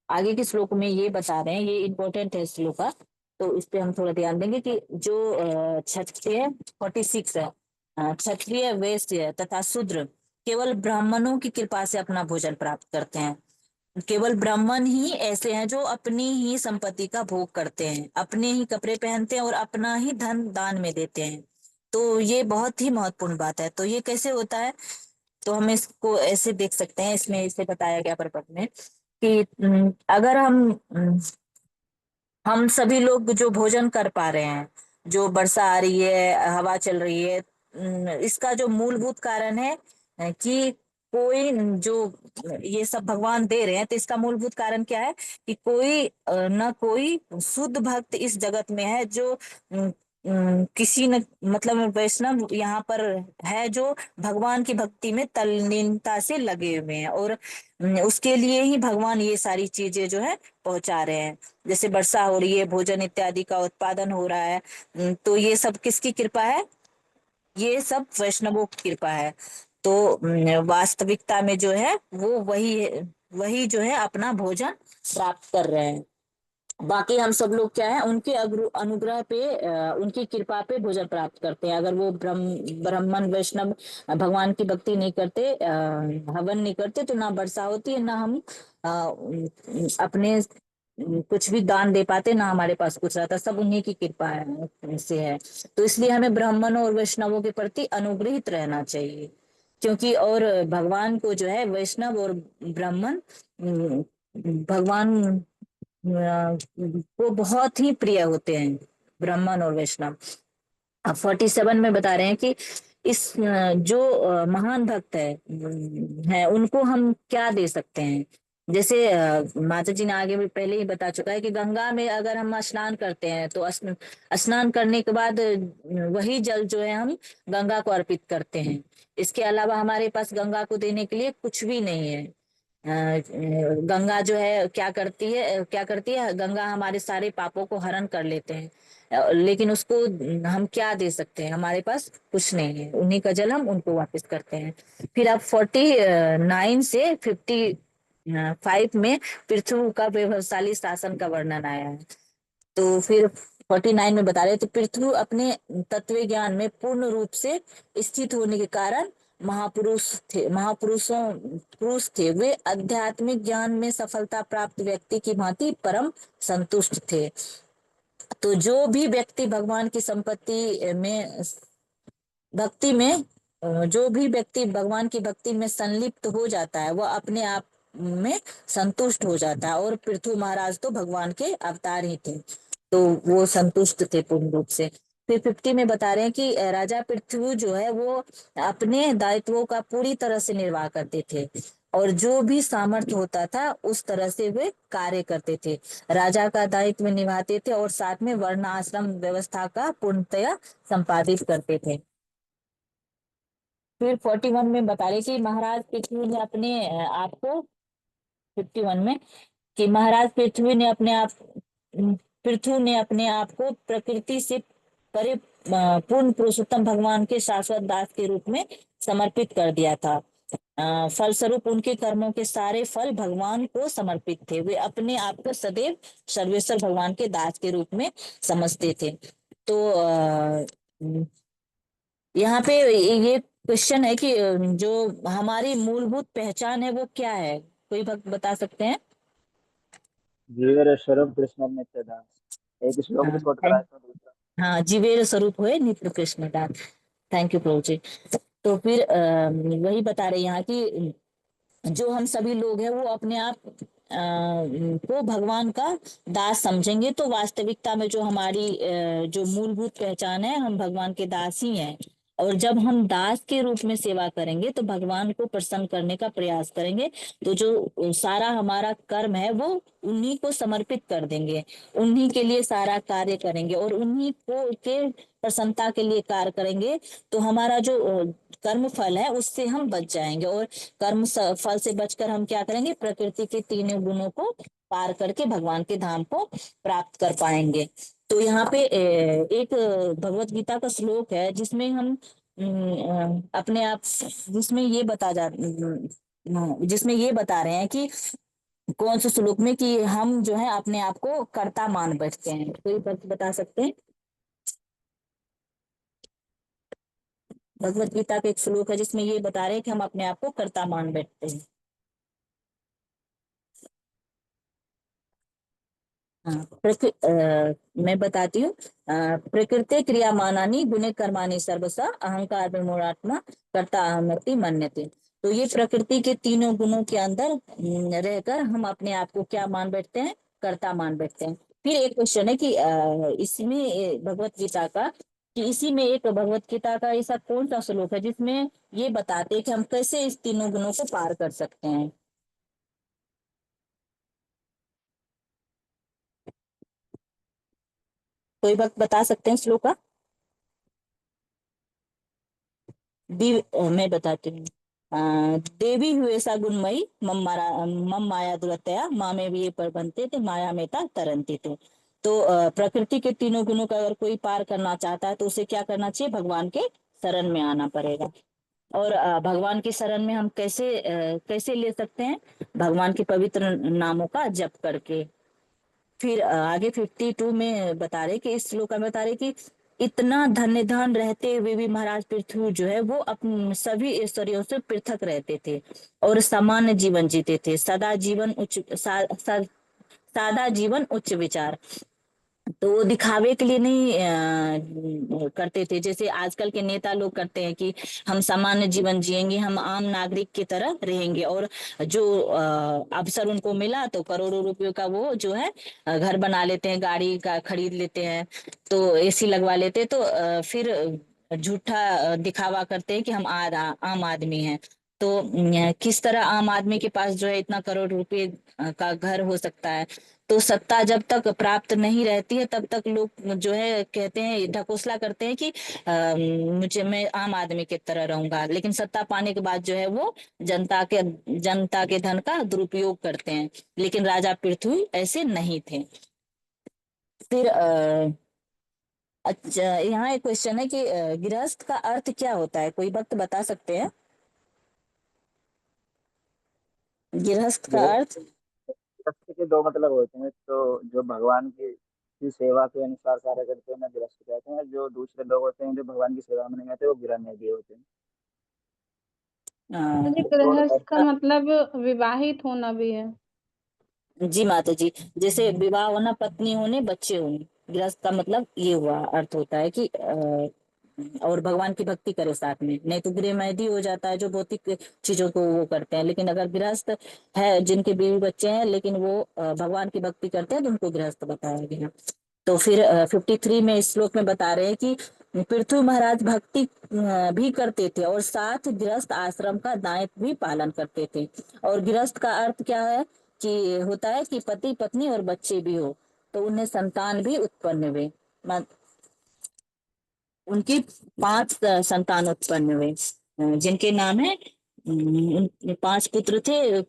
आगे के श्लोक में ये बता रहे हैं, ये इम्पोर्टेंट है श्लोका, तो इस पे हम थोड़ा ध्यान देंगे कि जो क्षत्रिय 46 है, क्षत्रिय, वैश्य तथा शूद्र केवल ब्राह्मणों की कृपा से अपना भोजन प्राप्त करते हैं। केवल ब्राह्मण ही ऐसे हैं जो अपनी ही संपत्ति का भोग करते हैं, अपने ही कपड़े पहनते हैं और अपना ही धन दान में देते हैं। तो ये बहुत ही महत्वपूर्ण बात है। तो ये कैसे होता है, तो हम इसको ऐसे देख सकते हैं, इसमें इसे बताया गया परपट में कि अगर हम सभी लोग जो भोजन कर पा रहे हैं, जो वर्षा आ रही है, हवा चल रही है, इसका जो मूलभूत कारण है कि कोई जो ये सब भगवान दे रहे हैं, तो इसका मूलभूत कारण क्या है कि कोई न कोई शुद्ध भक्त इस जगत में है जो किसी न मतलब वैष्णव यहाँ पर है जो भगवान की भक्ति में तल्लीनता से लगे हुए हैं और उसके लिए ही भगवान ये सारी चीजें जो है पहुंचा रहे हैं। जैसे वर्षा हो रही है, भोजन इत्यादि का उत्पादन हो रहा है, तो ये सब किसकी कृपा है? ये सब वैष्णवों की कृपा है। तो वास्तविकता में जो है वो वही जो है अपना भोजन प्राप्त कर रहे हैं। बाकी हम सब लोग क्या है, उनके अनुग्रह पे, उनकी कृपा पे भोजन प्राप्त करते हैं। अगर वो ब्राह्मण वैष्णव भगवान की भक्ति नहीं करते, हवन नहीं करते, तो ना वर्षा होती है, ना हम अपने कुछ भी दान दे पाते, ना हमारे पास कुछ रहता। सब उन्हीं की कृपा है से है। तो इसलिए हमें ब्राह्मणों और वैष्णवों के प्रति अनुग्रहित रहना चाहिए, क्योंकि और भगवान को जो है वैष्णव और ब्राह्मण भगवान वो बहुत ही प्रिय होते हैं, ब्राह्मण और वैष्णव। अब 47 में बता रहे हैं कि इस जो महान भक्त है उनको हम क्या दे सकते हैं। जैसे माता जी ने आगे भी पहले ही बता चुका है कि गंगा में अगर हम स्नान करते हैं तो स्नान करने के बाद वही जल जो है हम गंगा को अर्पित करते हैं। इसके अलावा हमारे पास गंगा को देने के लिए कुछ भी नहीं है। गंगा जो है क्या करती है, गंगा हमारे सारे पापों को हरण कर लेते हैं, लेकिन उसको हम क्या दे सकते हैं? हमारे पास कुछ नहीं है। उन्हीं का जल हम उनको वापस करते हैं। फिर अब 49 से 55 में पृथु का वैभवशाली शासन का वर्णन आया है। तो फिर 49 में बता रहे तो पृथु अपने तत्व ज्ञान में पूर्ण रूप से स्थित होने के कारण पुरुष थे। वे आध्यात्मिक ज्ञान में सफलता प्राप्त व्यक्ति की भांति परम संतुष्ट थे। तो जो भी व्यक्ति भगवान की संपत्ति में भक्ति में जो भी व्यक्ति भगवान की भक्ति में संलिप्त हो जाता है, वह अपने आप में संतुष्ट हो जाता है। और पृथु महाराज तो भगवान के अवतार ही थे, तो वो संतुष्ट थे पूर्ण रूप से। फिर 50 में बता रहे हैं कि राजा पृथु जो है वो अपने दायित्वों का पूरी तरह से निर्वाह करते थे और जो भी सामर्थ्य होता था उस तरह से वे कार्य करते थे। राजा का दायित्व निभाते थे और साथ में वर्ण आश्रम व्यवस्था का पूर्णतया संपादित करते थे। फिर 41 में बता रहे कि महाराज पृथ्वी ने अपने आप को 51 में कि महाराज पृथु ने अपने आप को प्रकृति से परे पूर्ण पुरुषोत्तम भगवान के शाश्वत दास के रूप में समर्पित कर दिया था। फलस्वरूप उनके कर्मों के सारे फल भगवान को समर्पित थे। वे अपने आप को सदैव सर्वेश्वर भगवान के दास के रूप में समझते थे। तो यहाँ पे ये क्वेश्चन है कि जो हमारी मूलभूत पहचान है वो क्या है? कोई भक्त बता सकते हैं? जीवेर स्वरूप कृष्ण नित्यदास। एक श्लोक भी कोट कराया था दूसरा। हाँ, जीवेर स्वरूप हुए नित्य कृष्ण दास। थैंक यू प्रभु जी। तो फिर वही बता रहे यहाँ कि जो हम सभी लोग हैं वो अपने आप को भगवान का दास समझेंगे, तो वास्तविकता में जो हमारी जो मूलभूत पहचान है, हम भगवान के दास ही हैं। और जब हम दास के रूप में सेवा करेंगे तो भगवान को प्रसन्न करने का प्रयास करेंगे। तो जो सारा हमारा कर्म है वो उन्हीं को समर्पित कर देंगे, उन्हीं के लिए सारा कार्य करेंगे और उन्हीं को के प्रसन्नता के लिए कार्य करेंगे। तो हमारा जो कर्म फल है उससे हम बच जाएंगे और फल से बचकर हम क्या करेंगे, प्रकृति के तीनों गुणों को पार करके भगवान के धाम को प्राप्त कर पाएंगे। तो यहाँ पे एक भगवत गीता का श्लोक है जिसमें हम अपने आप जिसमें ये जिसमें ये बता रहे हैं कि कौन से श्लोक में कि हम जो है अपने आप को कर्ता मान बैठते हैं। कोई बता सकते हैं? भगवत गीता का एक श्लोक है जिसमें ये बता रहे हैं कि हम अपने आप को कर्ता मान बैठते हैं। हाँ, मैं बताती हूँ। प्रकृति क्रियामानानि गुणे कर्माणि सर्वसा अहंकार विमूढ़ात्मा कर्ता अहमति मन्यते। तो ये प्रकृति के तीनों गुणों के अंदर रहकर हम अपने आप को क्या मान बैठते हैं, कर्ता मान बैठते हैं। फिर एक क्वेश्चन है कि इसमें भगवत गीता का कि इसी में एक भगवत गीता का ऐसा कौन सा श्लोक है जिसमें ये बताते हैं कि हम कैसे इस तीनों गुणों को पार कर सकते हैं। कोई वक्त बता सकते हैं श्लोक का? मैं बताती हूँ। देवी हुए सा गुणमयी मम माया दुरतया मामे भी ये पर बनते थे माया मेता तरंती थे। तो प्रकृति के तीनों गुणों का अगर कोई पार करना चाहता है तो उसे क्या करना चाहिए, भगवान के शरण में आना पड़ेगा। और भगवान की शरण में हम कैसे ले सकते हैं, भगवान के पवित्र नामों का जप करके। फिर आगे 52 में बता रहे कि इस श्लोक में बता रहे कि इतना धन्य धन रहते हुए भी महाराज पृथ्वी जो है वो अपने सभी ऐश्वर्यों से पृथक रहते थे और सामान्य जीवन जीते थे, सादा जीवन उच्च विचार। तो वो दिखावे के लिए नहीं करते थे जैसे आजकल के नेता लोग करते हैं कि हम सामान्य जीवन जिएंगे, हम आम नागरिक की तरह रहेंगे और जो अवसर उनको मिला तो करोड़ों रुपयों का वो जो है घर बना लेते हैं, गाड़ी का खरीद लेते हैं, तो एसी लगवा लेते हैं, तो फिर झूठा दिखावा करते हैं कि हम आम आदमी हैं। तो किस तरह आम आदमी के पास जो है इतना करोड़ रुपए का घर हो सकता है। तो सत्ता जब तक प्राप्त नहीं रहती है तब तक लोग जो है कहते हैं, ढकोसला करते हैं कि मैं आम आदमी की तरह रहूंगा, लेकिन सत्ता पाने के बाद जो है वो जनता के धन का दुरुपयोग करते हैं। लेकिन राजा पृथ्वी ऐसे नहीं थे। फिर अच्छा, यहाँ एक क्वेश्चन है कि गृहस्थ का अर्थ क्या होता है, कोई वक्त बता सकते हैं? गृहस्थ का गृहस्थ अर्थ गृहस्थ के दो मतलब होते हैं, तो जो भगवान की सेवा के अनुसार कार्य करते हैं उन्हें गृहस्थ कहते हैं। जो दूसरे लोग होते हैं जो भगवान की सेवा में नहीं आते वो गृहनिधि होते हैं। मुझे और गृहस्थ का मतलब विवाहित होना भी है। जी माता जी, जैसे विवाह होना, पत्नी होने, बच्चे होने, गृहस्थ का मतलब ये हुआ अर्थ होता है कि और भगवान की भक्ति करे साथ में, नहीं तो गृहमैदी हो जाता है जो भौतिक चीजों को वो करते हैं। लेकिन अगर गृहस्थ है जिनके बीवी बच्चे हैं लेकिन वो भगवान की भक्ति करते हैं तो उनको गृहस्थ बताया गया। तो फिर 53 में इस श्लोक में बता रहे हैं कि पृथ्वी महाराज भक्ति भी करते थे और साथ गृहस्थ आश्रम का दायित्व भी पालन करते थे। और गृहस्थ का अर्थ क्या है कि होता है कि पति पत्नी और बच्चे भी हो, तो उन्हें संतान भी उत्पन्न हुए। उनकी 5 संतान उत्पन्न हुए जिनके नाम है 5 पुत्र थे,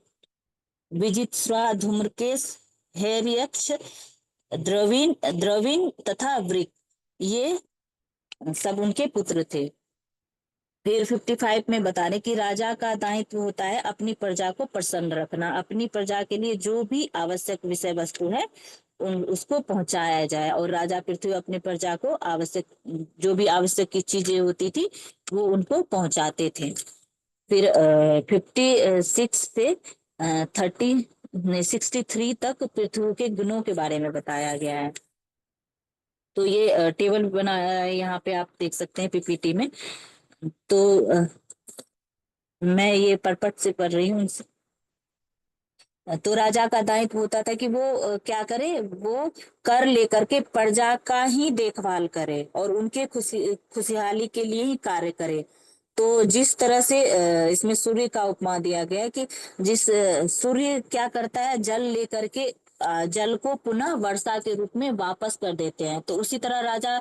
विजित्स्वा, धूम्रकेश, हैर्यक्ष, द्रविण तथा वृक, ये सब उनके पुत्र थे। फिर 55 में बता रहे कि राजा का दायित्व होता है अपनी प्रजा को प्रसन्न रखना, अपनी प्रजा के लिए जो भी आवश्यक विषय वस्तु है उसको पहुंचाया जाए। और राजा पृथ्वी अपनी प्रजा को आवश्यक जो भी आवश्यक की चीजें होती थी वो उनको पहुंचाते थे। फिर 56 से 63 तक पृथ्वी के गुणों के बारे में बताया गया है। तो ये टेबल बनाया है, यहाँ पे आप देख सकते हैं पीपीटी में। तो मैं ये परपट से पढ़ रही हूँ। तो राजा का दायित्व होता था कि वो क्या करे, वो कर लेकर के प्रजा का ही देखभाल करे और उनके खुशहाली के लिए ही कार्य करे। तो जिस तरह से इसमें सूर्य का उपमा दिया गया है कि जिस सूर्य क्या करता है, जल लेकर के जल को पुनः वर्षा के रूप में वापस कर देते हैं, तो उसी तरह राजा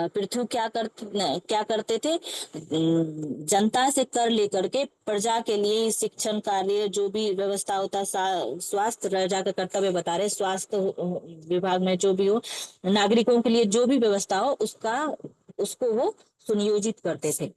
पृथु क्या करते थे, जनता से कर लेकर के प्रजा के लिए शिक्षण कार्य जो भी व्यवस्था होता है, स्वास्थ्य राजा का कर्तव्य बता रहे, स्वास्थ्य विभाग में जो भी हो, नागरिकों के लिए जो भी व्यवस्था हो उसको वो सुनियोजित करते थे।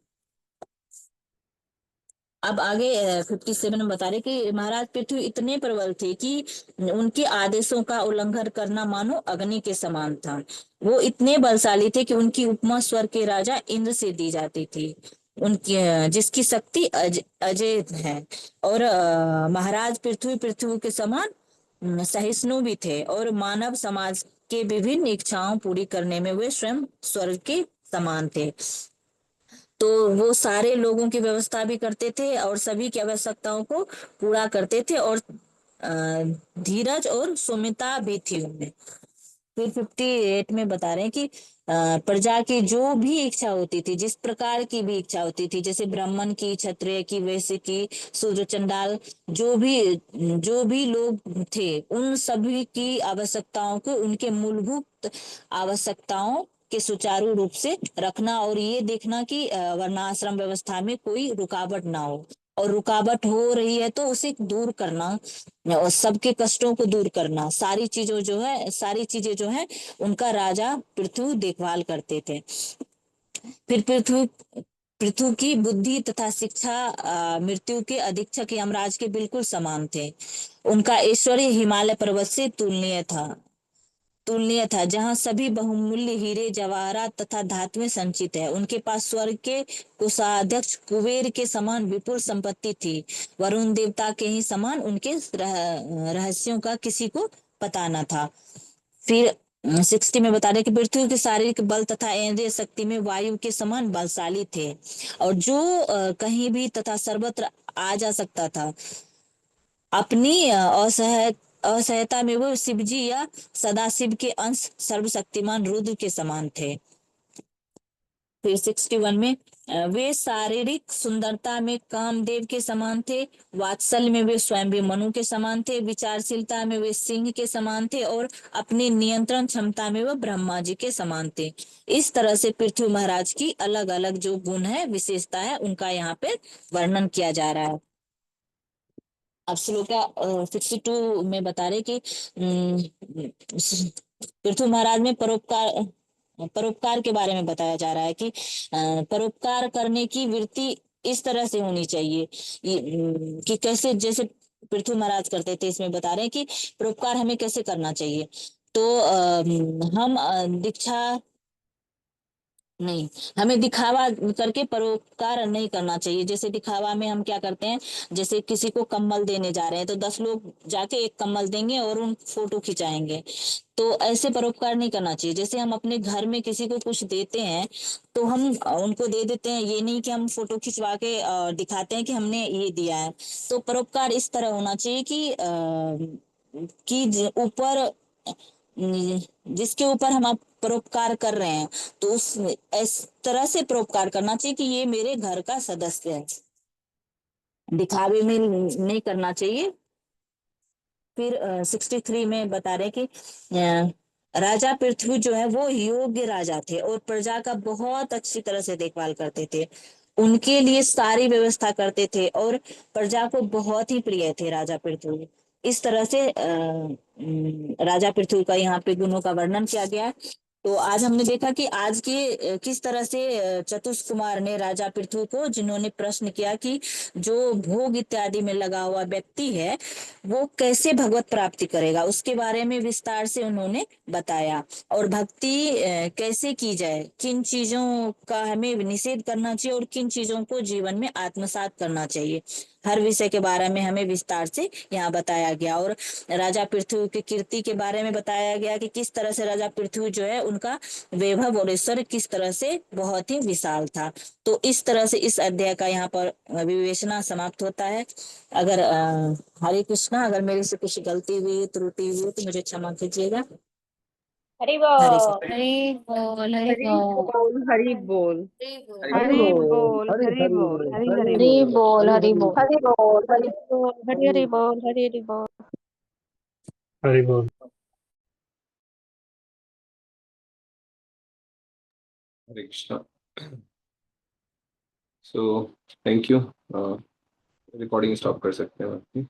अब आगे 57 में बता रहे कि महाराज पृथ्वी इतने प्रबल थे कि उनके आदेशों का उल्लंघन करना मानो अग्नि के समान था। वो इतने बलशाली थे कि उनकी उपमा स्वर्ग के राजा इंद्र से दी जाती थी, उनकी जिसकी शक्ति अजय है। और महाराज पृथ्वी के समान सहिष्णु भी थे और मानव समाज के विभिन्न इच्छाओं पूरी करने में वे स्वयं स्वर्ग के समान थे। तो वो सारे लोगों की व्यवस्था भी करते थे और सभी की आवश्यकताओं को पूरा करते थे, और धीरज और सौम्यता भी थी उनमें। फिर 58 में बता रहे हैं कि प्रजा की जो भी इच्छा होती थी, जिस प्रकार की भी इच्छा होती थी, जैसे ब्राह्मण की, क्षत्रिय की, वैश्य की, शूद्र, चंडाल, जो भी लोग थे, उन सभी की आवश्यकताओं को, उनके मूलभूत आवश्यकताओं के सुचारू रूप से रखना और ये देखना कि वर्णाश्रम व्यवस्था में कोई रुकावट ना हो, और रुकावट हो रही है तो उसे दूर करना, और सबके कष्टों को दूर करना, सारी चीजें जो है उनका राजा पृथु देखभाल करते थे। फिर पृथु की बुद्धि तथा शिक्षा मृत्यु के अधीक्षक यमराज के बिल्कुल समान थे। उनका ऐश्वर्य हिमालय पर्वत से तुलनीय था, जहां सभी बहुमूल्य हीरे, जवाहरात तथा धातुएं संचित है। उनके पास स्वर्ग के कोषाध्यक्ष कुबेर के समान विपुल संपत्ति थी। वरुण देवता के ही समान उनके रहस्यों का किसी को पता न था। फिर 60 में बता रहे कि पृथ्वी के शारीरिक बल तथा इंद्रिय शक्ति में वायु के समान बलशाली थे, और जो कहीं भी तथा सर्वत्र आ जा सकता था। अपनी असहायता में वो शिवजी या सदाशिव के अंश सर्वशक्तिमान रुद्र के समान थे। फिर 61 में वे शारीरिक सुंदरता में कामदेव के समान थे, वात्सल्य में वे स्वयं भी मनु के समान थे, विचारशीलता में वे सिंह के समान थे, और अपनी नियंत्रण क्षमता में वे ब्रह्मा जी के समान थे। इस तरह से पृथ्वी महाराज की अलग अलग जो गुण है, विशेषता है, उनका यहाँ पे वर्णन किया जा रहा है। अब श्लोका 62 में बता रहे कि पृथ्वी महाराज में परोपकार के बारे में बताया जा रहा है कि परोपकार करने की वृत्ति इस तरह से होनी चाहिए कि कैसे, जैसे पृथ्वी महाराज करते थे, इसमें बता रहे हैं कि परोपकार हमें कैसे करना चाहिए। तो हम दीक्षा नहीं, हमें दिखावा करके परोपकार नहीं करना चाहिए। जैसे दिखावा में हम क्या करते हैं, जैसे किसी को कंबल देने जा रहे हैं तो 10 लोग जाके एक कंबल देंगे और उन फोटो खिंचाएंगे, तो ऐसे परोपकार नहीं करना चाहिए। जैसे हम अपने घर में किसी को कुछ देते हैं तो हम उनको दे देते हैं, ये नहीं कि हम फोटो खिंचवा के दिखाते हैं कि हमने ये दिया है। तो परोपकार इस तरह होना चाहिए कि ऊपर जिसके ऊपर हम आप परोपकार कर रहे हैं, तो उस इस तरह से परोपकार करना चाहिए कि ये मेरे घर का सदस्य है, दिखावे में नहीं करना चाहिए। फिर 63 में बता रहे कि राजा पृथ्वी जो है वो योग्य राजा थे और प्रजा का बहुत अच्छी तरह से देखभाल करते थे, उनके लिए सारी व्यवस्था करते थे और प्रजा को बहुत ही प्रिय थे राजा पृथ्वी। इस तरह से राजा पृथ्वी का यहाँ पे गुणों का वर्णन किया गया है। तो आज हमने देखा कि आज के किस तरह से चतुष कुमार ने राजा पृथ्वी को, जिन्होंने प्रश्न किया कि जो भोग इत्यादि में लगा हुआ व्यक्ति है वो कैसे भगवत प्राप्ति करेगा, उसके बारे में विस्तार से उन्होंने बताया। और भक्ति कैसे की जाए, किन चीजों का हमें निषेध करना चाहिए और किन चीजों को जीवन में आत्मसात करना चाहिए, हर विषय के बारे में हमें विस्तार से यहाँ बताया गया। और राजा पृथ्वी की कीर्ति के बारे में बताया गया कि किस तरह से राजा पृथ्वी जो है उनका वैभव और ऐश्वर्य किस तरह से बहुत ही विशाल था। तो इस तरह से इस अध्याय का यहाँ पर विवेचना समाप्त होता है। अगर हरे कृष्णा, अगर मेरे से कुछ गलती हुई, त्रुटि हुई तो मुझे क्षमा कीजिएगा। हरि हरे बोल। कृष्ण। हरि बोल। हरि हरि बोल। बोल, हरि बोल, हरि हरि बोल। बोल, हरि हरि हरि बोल, बोल, हरि हरि हरि हरि बोल, बोल। हरि हरि हरि बोल। बोल, हरि बोल, हरि बोल, हरि हरि बोल, हरि हरि बोल। हरि बोल। Hare Krishna. So thank you. Recording stop कर सकते हैं आपकी।